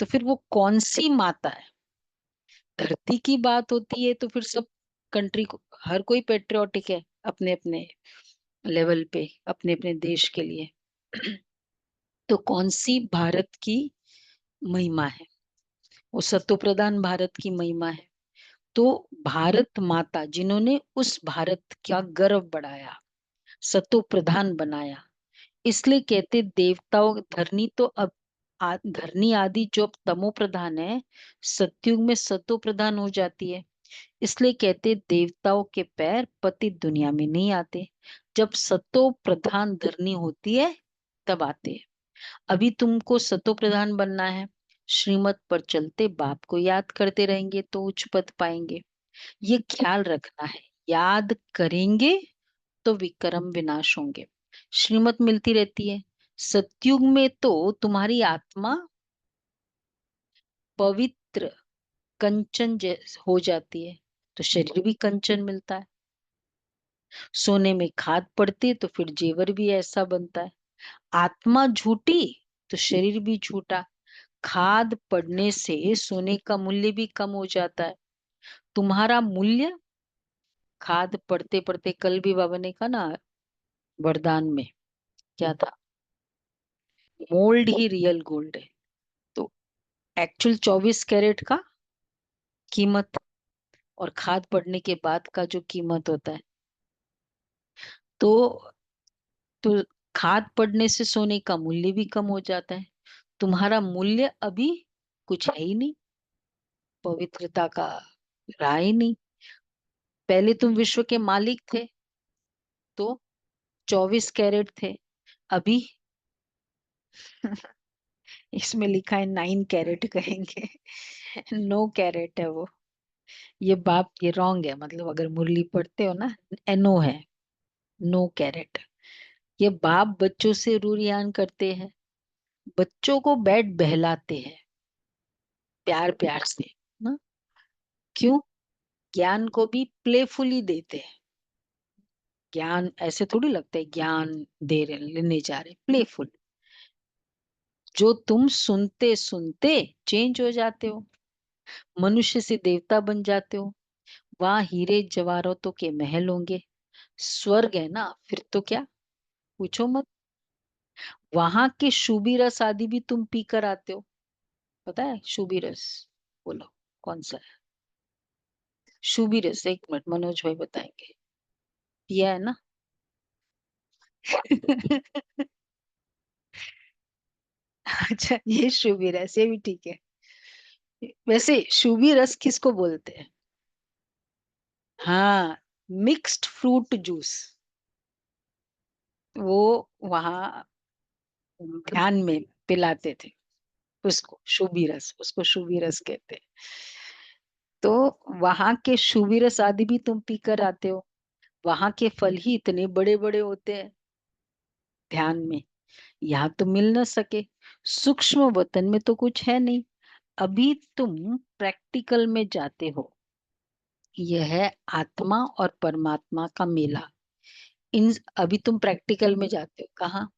तो फिर वो कौन सी माता है? धरती की बात होती है तो फिर सब कंट्री को, हर कोई पेट्रियोटिक है अपने अपने लेवल पे, अपने अपने देश के लिए। तो कौन सी भारत की महिमा है? वो सत्व प्रधान भारत की महिमा है। तो भारत माता, जिन्होंने उस भारत का गर्व बढ़ाया, सत्व प्रधान बनाया, इसलिए कहते देवताओं, धरनी तो अब धरनी आदि जो अब तमो प्रधान है, सतयुग में सत्व प्रधान हो जाती है। इसलिए कहते देवताओं के पैर पति दुनिया में नहीं आते। जब सतो प्रधान धरनी होती है तब आते हैं। अभी तुमको सतो प्रधान बनना है, श्रीमत पर चलते बाप को याद करते रहेंगे तो उच्च पद पाएंगे। ये ख्याल रखना है, याद करेंगे तो विक्रम विनाश होंगे। श्रीमत मिलती रहती है। सतयुग में तो तुम्हारी आत्मा पवित्र कंचन हो जाती है, तो शरीर भी कंचन मिलता है। सोने में खाद पड़ती है तो फिर जेवर भी ऐसा बनता है। आत्मा झूठी तो शरीर भी झूठा। खाद पड़ने से सोने का मूल्य भी कम हो जाता है। तुम्हारा मूल्य खाद पड़ते पड़ते, कल भी बाबा ने कहा ना वरदान में, क्या था? मोल्ड ही रियल गोल्ड है। तो एक्चुअल 24 कैरेट का कीमत और खाद पड़ने के बाद का जो कीमत होता है, तो तो खाद पड़ने से सोने का मूल्य भी कम हो जाता है। तुम्हारा मूल्य अभी कुछ है ही नहीं, पवित्रता का रहा ही नहीं। पहले तुम विश्व के मालिक थे तो 24 कैरेट थे, अभी इसमें लिखा है 9 कैरेट कहेंगे। 9 कैरेट है वो। ये बाप, ये रॉन्ग है, मतलब अगर मुरली पढ़ते हो ना, एनो है, 9 कैरेट। ये बाप बच्चों से रुरियान करते हैं, बच्चों को बैठ बहलाते हैं प्यार प्यार से ना। क्यों? ज्ञान को भी प्लेफुली देते हैं। ज्ञान ऐसे थोड़ी लगता है ज्ञान दे रहे लेने जा रहे, प्लेफुल। जो तुम सुनते सुनते चेंज हो जाते हो, मनुष्य से देवता बन जाते हो। वहां हीरे जवाहरातों के महल होंगे, स्वर्ग है ना, फिर तो क्या, पूछो मत। वहां के शुभी रस आदि भी तुम पी कर आते हो। पता है शुभी रस? बोलो कौन सा है शुभी रस? एक मिनट, मनोज भाई बताएंगे। पिया है ना? अच्छा, ये शुभी रस, ये भी ठीक है। वैसे शुभी रस किसको बोलते हैं? हाँ, मिक्स्ड फ्रूट जूस। वो वहां ध्यान में पिलाते थे उसको, शुभी रस, उसको शुभी रस कहते हैं। तो वहां के शुभी रस आदि भी तुम पी कर आते हो। वहां के फल ही इतने बड़े बड़े होते हैं ध्यान में, यहाँ तो मिल न सके। सूक्ष्म वतन में तो कुछ है नहीं। अभी तुम प्रैक्टिकल में जाते हो। यह है आत्मा और परमात्मा का मेला। इन अभी तुम प्रैक्टिकल में जाते हो कहाँ?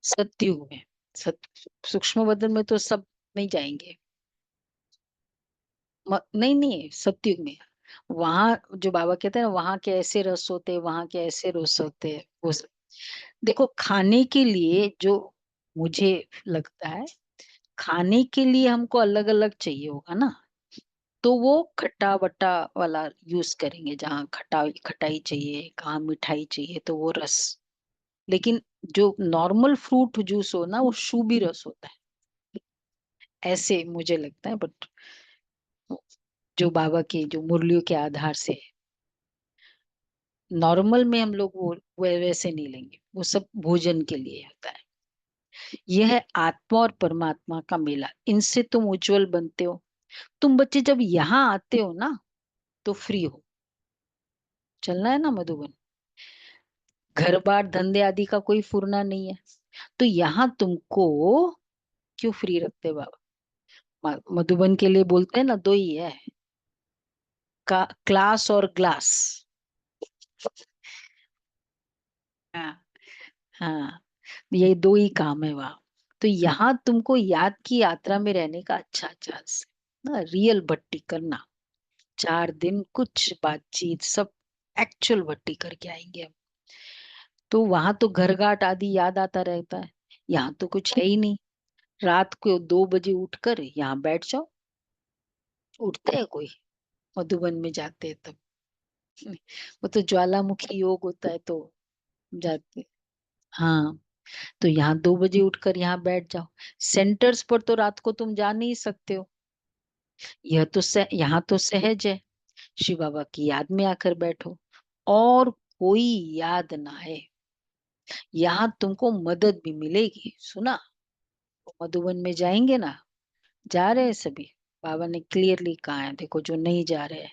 सतयुग में। सत सूक्ष्म वतन में तो सब नहीं जाएंगे। नहीं नहीं, सतयुग में। वहां जो बाबा कहते हैं ना, वहां के ऐसे रस होते हैं, वहां के ऐसे रस होते हैं, वो सब। देखो, खाने के लिए जो मुझे लगता है, खाने के लिए हमको अलग अलग चाहिए होगा ना, तो वो खट्टा बट्टा वाला यूज करेंगे। जहाँ खटाई चाहिए, कहाँ मिठाई चाहिए, तो वो रस। लेकिन जो नॉर्मल फ्रूट जूस हो ना, वो शुभी रस होता है, ऐसे मुझे लगता है। बट जो बाबा के जो मुरलियों के आधार से, नॉर्मल में हम लोग वो वैसे नहीं लेंगे, वो सब भोजन के लिए होता है। यह है आत्मा और परमात्मा का मेला, इनसे तुम उज्जवल बनते हो। तुम बच्चे जब यहाँ आते हो ना, तो फ्री हो। चलना है ना मधुबन, घर बार धंधे आदि का कोई फुरना नहीं है। तो यहाँ तुमको क्यों फ्री रखते बाबा? मधुबन के लिए बोलते हैं ना, दो ही है, का क्लास और ग्लास। हाँ हाँ, ये दो ही काम है वहां। तो यहाँ तुमको याद की यात्रा में रहने का अच्छा चांस है ना, रियल भट्टी करना। 4 दिन कुछ बातचीत सब एक्चुअल भट्टी करके आएंगे हम। तो वहां तो घरघाट आदि याद आता रहता है, यहाँ तो कुछ है ही नहीं। रात को 2 बजे उठकर यहाँ बैठ जाओ। उठते हैं कोई? मधुबन में जाते हैं तब। वो तो ज्वालामुखी योग होता है तो जाते। हाँ, तो यहाँ 2 बजे उठकर यहाँ बैठ जाओ। सेंटर्स पर तो रात को तुम जा नहीं सकते हो। यह तो यहाँ तो सहज है। शिव बाबा की याद में आकर बैठो, और कोई याद ना है। यहाँ तुमको मदद भी मिलेगी। सुना? मधुबन में जाएंगे ना, जा रहे हैं सभी, बाबा ने क्लियरली कहा है, देखो जो नहीं जा रहे हैं,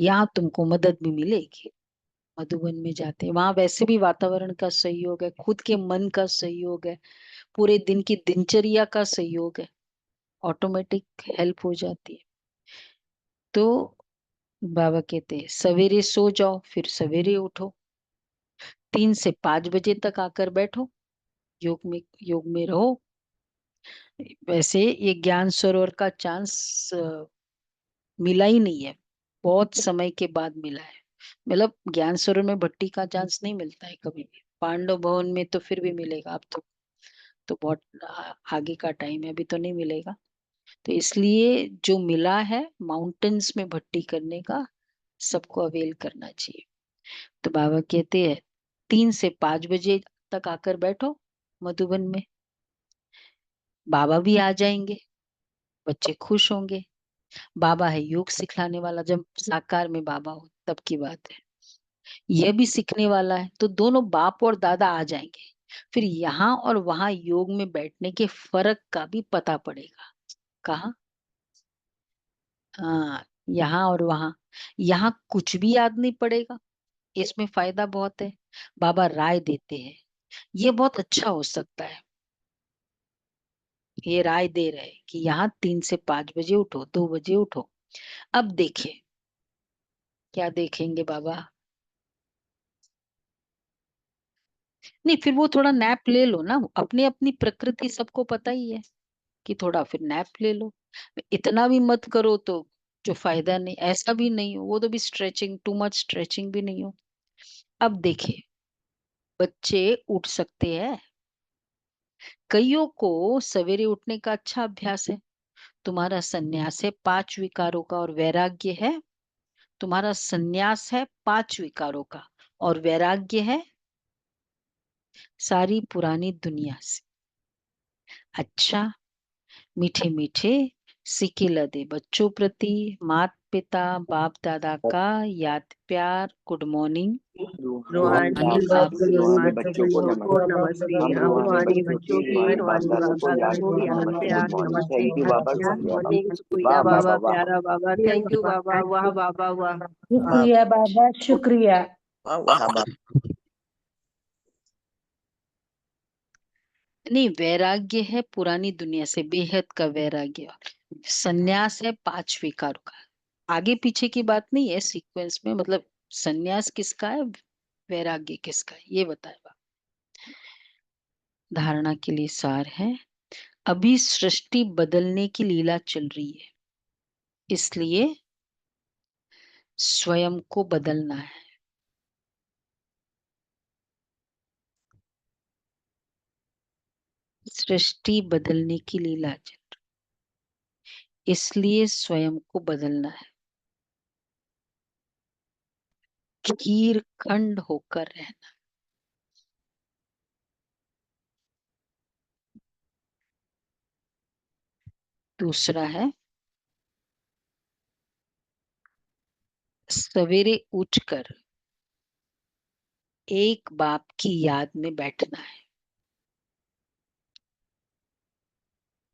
यहाँ तुमको मदद भी मिलेगी। मधुबन में जाते हैं, वहां वैसे भी वातावरण का सहयोग है, खुद के मन का सहयोग है, पूरे दिन की दिनचर्या का सहयोग है, ऑटोमेटिक हेल्प हो जाती है। तो बाबा कहते हैं सवेरे सो जाओ, फिर सवेरे उठो, 3 से 5 बजे तक आकर बैठो, योग में रहो। वैसे ये ज्ञान सरोवर का चांस मिला ही नहीं है, बहुत समय के बाद मिला है। मतलब ज्ञान सरोवर में भट्टी का चांस नहीं मिलता है कभी भी। पांडव भवन में तो फिर भी मिलेगा, अब तो बहुत आगे का टाइम है, अभी तो नहीं मिलेगा। तो इसलिए जो मिला है माउंटेन्स में भट्टी करने का, सबको अवेल करना चाहिए। तो बाबा कहते हैं 3 से 5 बजे तक आकर बैठो मधुबन में, बाबा भी आ जाएंगे, बच्चे खुश होंगे। बाबा है योग सिखलाने वाला, जब साकार में बाबा हो तब की बात है। यह भी सीखने वाला है, तो दोनों बाप और दादा आ जाएंगे। फिर यहाँ और वहां योग में बैठने के फर्क का भी पता पड़ेगा। कहा? हाँ, यहाँ और वहां। यहाँ कुछ भी याद नहीं पड़ेगा, इसमें फायदा बहुत है। बाबा राय देते हैं, ये बहुत अच्छा हो सकता है। ये राय दे रहे हैं कि यहाँ 3 से 5 बजे उठो, 2 बजे उठो। अब देखिए क्या देखेंगे बाबा। नहीं, फिर वो थोड़ा नैप ले लो ना, अपनी अपनी प्रकृति सबको पता ही है कि थोड़ा फिर नैप ले लो। इतना भी मत करो तो जो फायदा नहीं, ऐसा भी नहीं हो, वो तो भी स्ट्रेचिंग, टू मच स्ट्रेचिंग भी नहीं हो। अब देखिए, बच्चे उठ सकते हैं, कईयों को सवेरे उठने का अच्छा अभ्यास है। तुम्हारा संन्यास है 5 विकारों का और वैराग्य है। तुम्हारा संन्यास है 5 विकारों का और वैराग्य है सारी पुरानी दुनिया से। अच्छा, मीठे मीठे सिक्के लदे बच्चों प्रति माता पिता बाप दादा का याद प्यार, गुड मॉर्निंग। रूहानी बाप बाप के रूहानी माता बच्चों को पिता नमस्ते। नमस्ते। हम हम रूहानी रूहानी बच्चों बच्चों के की रूहानी बाप रूहानी दादों बाप को दादा याद को प्यार याद नमस्ते, प्यार गुड मॉर्निंग, नमस्ते, थैंक यू याद बाबा, प्यार शुक्रिया मॉर्निंग बाबा। शुक्रिया वाह बाबा, बाबा वाह प्यारा बाबा, थैंक यू बाबा, वाह बाबा वाह। वाह शुक्रिया बाबा, शुक्रिया। वाह वाह बाबा। नहीं, वैराग्य है पुरानी दुनिया से, बेहद का वैराग्य। संन्यास है 5 विकारों का। आगे पीछे की बात नहीं है सीक्वेंस में, मतलब संन्यास किसका है, वैराग्य किसका है, ये बताएगा। धारणा के लिए सार है, अभी सृष्टि बदलने की लीला चल रही है, इसलिए स्वयं को बदलना है। सृष्टि बदलने की लीला चल रही, इसलिए स्वयं को बदलना है। कीर खंड होकर रहना। दूसरा है, सवेरे उठकर एक बाप की याद में बैठना है।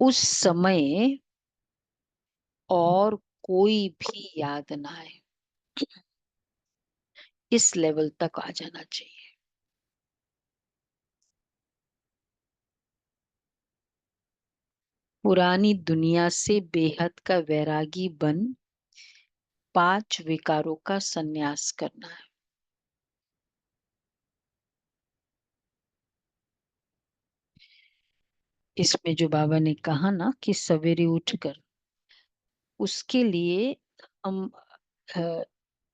उस समय और कोई भी याद ना आए, इस लेवल तक आ जाना चाहिए। पुरानी दुनिया से बेहद का वैरागी बन 5 विकारों का संन्यास करना है। इसमें जो बाबा ने कहा ना कि सवेरे उठकर, उसके लिए हम अ,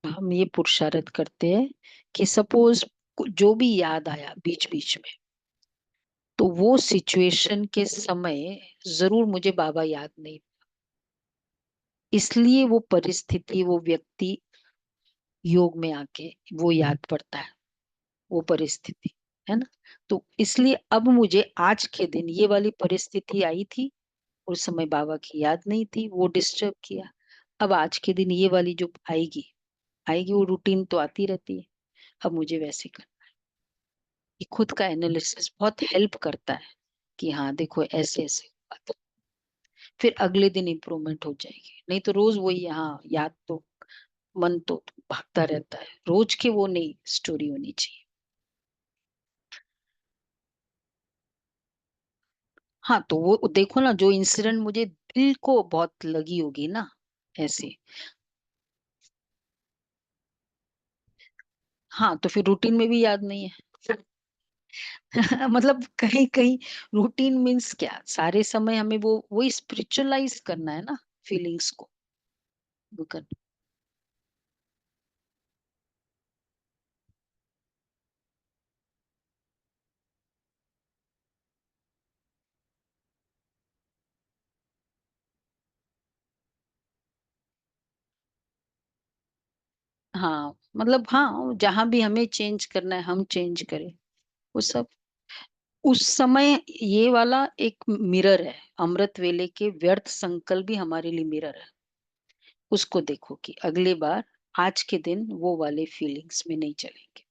हम ये पुरुषार्थ करते हैं कि सपोज जो भी याद आया बीच बीच में, तो वो सिचुएशन के समय जरूर मुझे बाबा याद नहीं, इसलिए वो परिस्थिति, वो व्यक्ति योग में आके वो याद पड़ता है, वो परिस्थिति, है ना। तो इसलिए अब मुझे आज के दिन ये वाली परिस्थिति आई थी, उस समय बाबा की याद नहीं थी, वो डिस्टर्ब किया। अब आज के दिन ये वाली जो आएगी आएगी, वो रूटीन तो आती रहती है, अब मुझे वैसे करना। ये खुद का एनालिसिस बहुत हेल्प करता है कि हाँ देखो ऐसे ऐसे हुआ था, फिर अगले दिन इम्प्रूवमेंट हो जाएगी। नहीं तो रोज वही, हाँ याद तो, मन तो भागता रहता है, रोज की वो नहीं स्टोरी होनी चाहिए। हाँ, तो वो देखो ना, जो इंसिडेंट मुझे दिल को बहुत लगी होगी ना, ऐसे। हाँ, तो फिर रूटीन में भी याद नहीं है। मतलब कहीं कहीं रूटीन मीन्स क्या, सारे समय हमें वो वही स्पिरिचुअलाइज करना है ना, फीलिंग्स को वो करना। हाँ, मतलब हाँ, जहां भी हमें चेंज करना है हम चेंज करें, वो सब उस समय। ये वाला एक मिरर है, अमृत वेले के व्यर्थ संकल्प भी हमारे लिए मिरर है। उसको देखो कि अगली बार आज के दिन वो वाले फीलिंग्स में नहीं चलेंगे।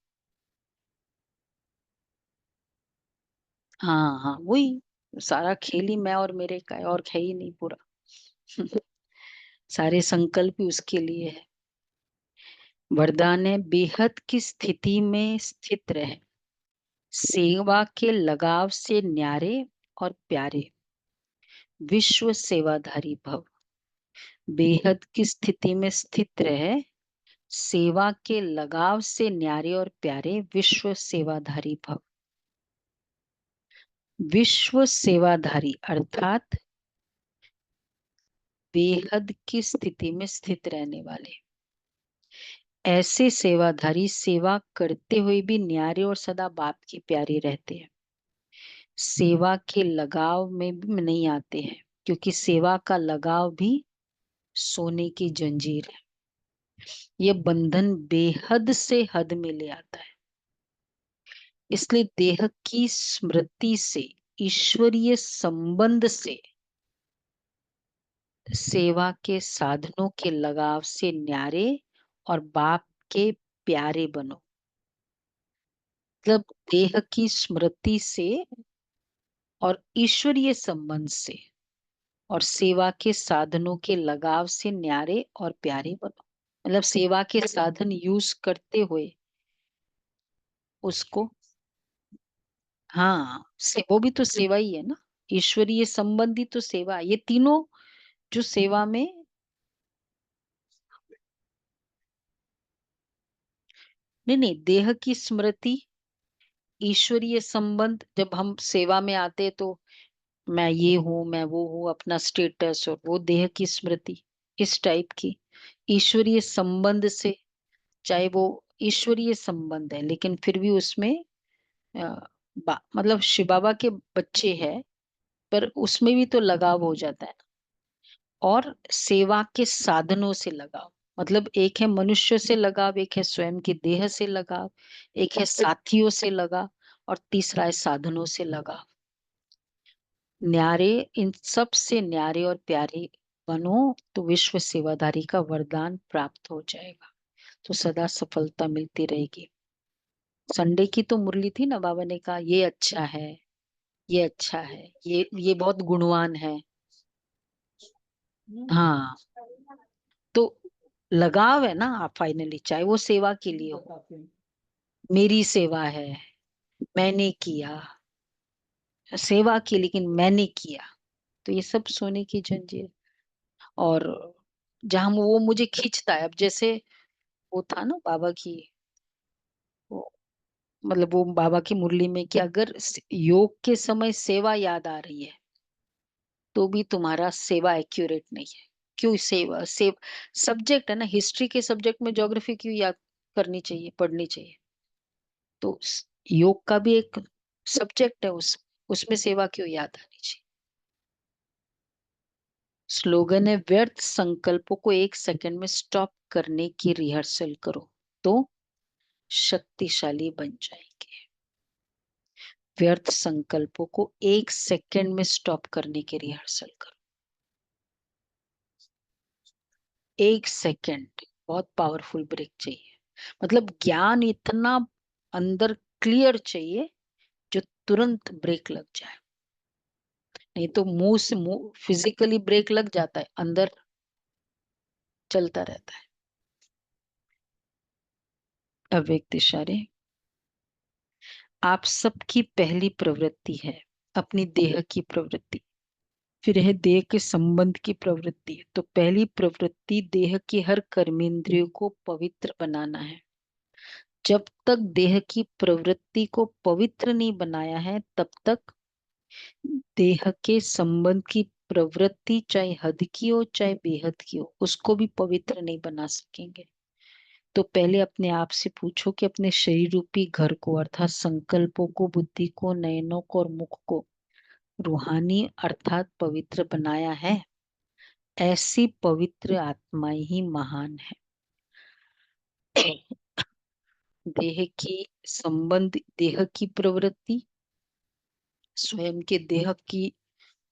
हाँ हाँ, वही सारा खेल ही मैं और मेरे का है, और है ही नहीं पूरा। सारे संकल्प ही उसके लिए है। वरदान है बेहद की स्थिति में स्थित रहे, सेवा के लगाव से न्यारे और प्यारे, विश्व सेवाधारी भव। बेहद की स्थिति में स्थित रहे, सेवा के लगाव से न्यारे और प्यारे, विश्व सेवाधारी भव। विश्व सेवाधारी अर्थात बेहद की स्थिति में स्थित रहने वाले। ऐसे सेवाधारी सेवा करते हुए भी न्यारे और सदा बाप की प्यारे रहते हैं। सेवा के लगाव में भी नहीं आते हैं, क्योंकि सेवा का लगाव भी सोने की जंजीर है। यह बंधन बेहद से हद में ले आता है। इसलिए देह की स्मृति से, ईश्वरीय संबंध से, सेवा के साधनों के लगाव से न्यारे और बाप के प्यारे बनो। मतलब देह की स्मृति से और ईश्वरीय संबंध से और सेवा के साधनों के लगाव से न्यारे और प्यारे बनो। मतलब सेवा के साधन यूज करते हुए उसको, हाँ, से वो भी तो सेवा ही है ना। ईश्वरीय संबंधी तो सेवा, ये तीनों जो सेवा में, नहीं नहीं, देह की स्मृति, ईश्वरीय संबंध। जब हम सेवा में आते तो मैं ये हूँ, मैं वो हूँ, अपना स्टेटस, और वो देह की स्मृति इस टाइप की। ईश्वरीय संबंध से, चाहे वो ईश्वरीय संबंध है लेकिन फिर भी उसमें मतलब शिव बाबा के बच्चे हैं, पर उसमें भी तो लगाव हो जाता है ना। और सेवा के साधनों से लगाव, मतलब एक है मनुष्य से लगाव, एक है स्वयं की देह से लगाव, एक है साथियों से लगाव, और तीसरा है साधनों से लगाव। न्यारे, इन सब से न्यारे और प्यारे बनो तो विश्व सेवाधारी का वरदान प्राप्त हो जाएगा, तो सदा सफलता मिलती रहेगी। संडे की तो मुरली थी ना, बाबा ने कहा ये अच्छा है, ये अच्छा है, ये बहुत गुणवान है। हाँ, तो लगाव है ना, आप फाइनली चाहे वो सेवा के लिए हो, मेरी सेवा है, मैंने किया सेवा की, लेकिन मैंने किया, तो ये सब सोने की जंजीर। और जहां वो मुझे खींचता है, अब जैसे वो था ना बाबा की, वो मतलब वो बाबा की मुरली में कि अगर योग के समय सेवा याद आ रही है तो भी तुम्हारा सेवा एक्यूरेट नहीं है। क्यों? सेवा सब्जेक्ट है ना, हिस्ट्री के सब्जेक्ट में ज्योग्राफी क्यों याद करनी चाहिए, पढ़नी चाहिए? तो योग का भी एक सब्जेक्ट है, उसमें सेवा क्यों याद आनी चाहिए? स्लोगन है, व्यर्थ संकल्पों को 1 सेकंड में स्टॉप करने की रिहर्सल करो तो शक्तिशाली बन जाएंगे। व्यर्थ संकल्पों को 1 सेकंड में स्टॉप करने की रिहर्सल करो। 1 सेकंड बहुत पावरफुल ब्रेक चाहिए। मतलब ज्ञान इतना अंदर क्लियर चाहिए जो तुरंत ब्रेक लग जाए। नहीं तो मुंह से मुंह फिजिकली ब्रेक लग जाता है, अंदर चलता रहता है। अव्यक्त इशारे। आप सबकी पहली प्रवृत्ति है अपनी देह की प्रवृत्ति, फिर है देह के संबंध की प्रवृत्ति। तो पहली प्रवृत्ति देह के हर कर्मेंद्रियों को पवित्र बनाना है। जब तक देह की प्रवृत्ति को पवित्र नहीं बनाया है, तब तक देह के संबंध की प्रवृत्ति, चाहे हद की हो चाहे बेहद की हो, उसको भी पवित्र नहीं बना सकेंगे। तो पहले अपने आप से पूछो कि अपने शरीर रूपी घर को, अर्थात संकल्पों को, बुद्धि को, नयनों को और मुख को रूहानी अर्थात पवित्र बनाया है? ऐसी पवित्र आत्माएं ही महान है। देह की संबंध, देह की प्रवृत्ति, स्वयं के देह की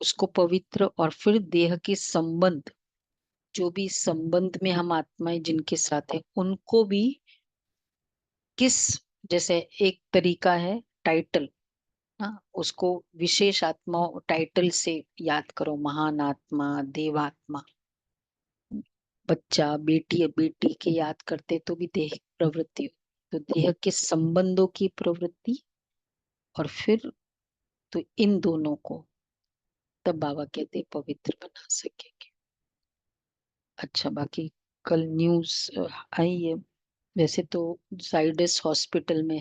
उसको पवित्र, और फिर देह के संबंध, जो भी संबंध में हम आत्माएं जिनके साथ है उनको भी किस, जैसे एक तरीका है टाइटल, हाँ, उसको विशेष आत्मा टाइटल से याद करो, महान आत्मा, देवात्मा। बच्चा बेटी या बेटी के याद करते तो भी देह प्रवृत्ति, तो देह के संबंधों की प्रवृत्ति, और फिर तो इन दोनों को तब बाबा कहते पवित्र बना सकेंगे। अच्छा, बाकी कल न्यूज आई है, वैसे तो जाइडस हॉस्पिटल में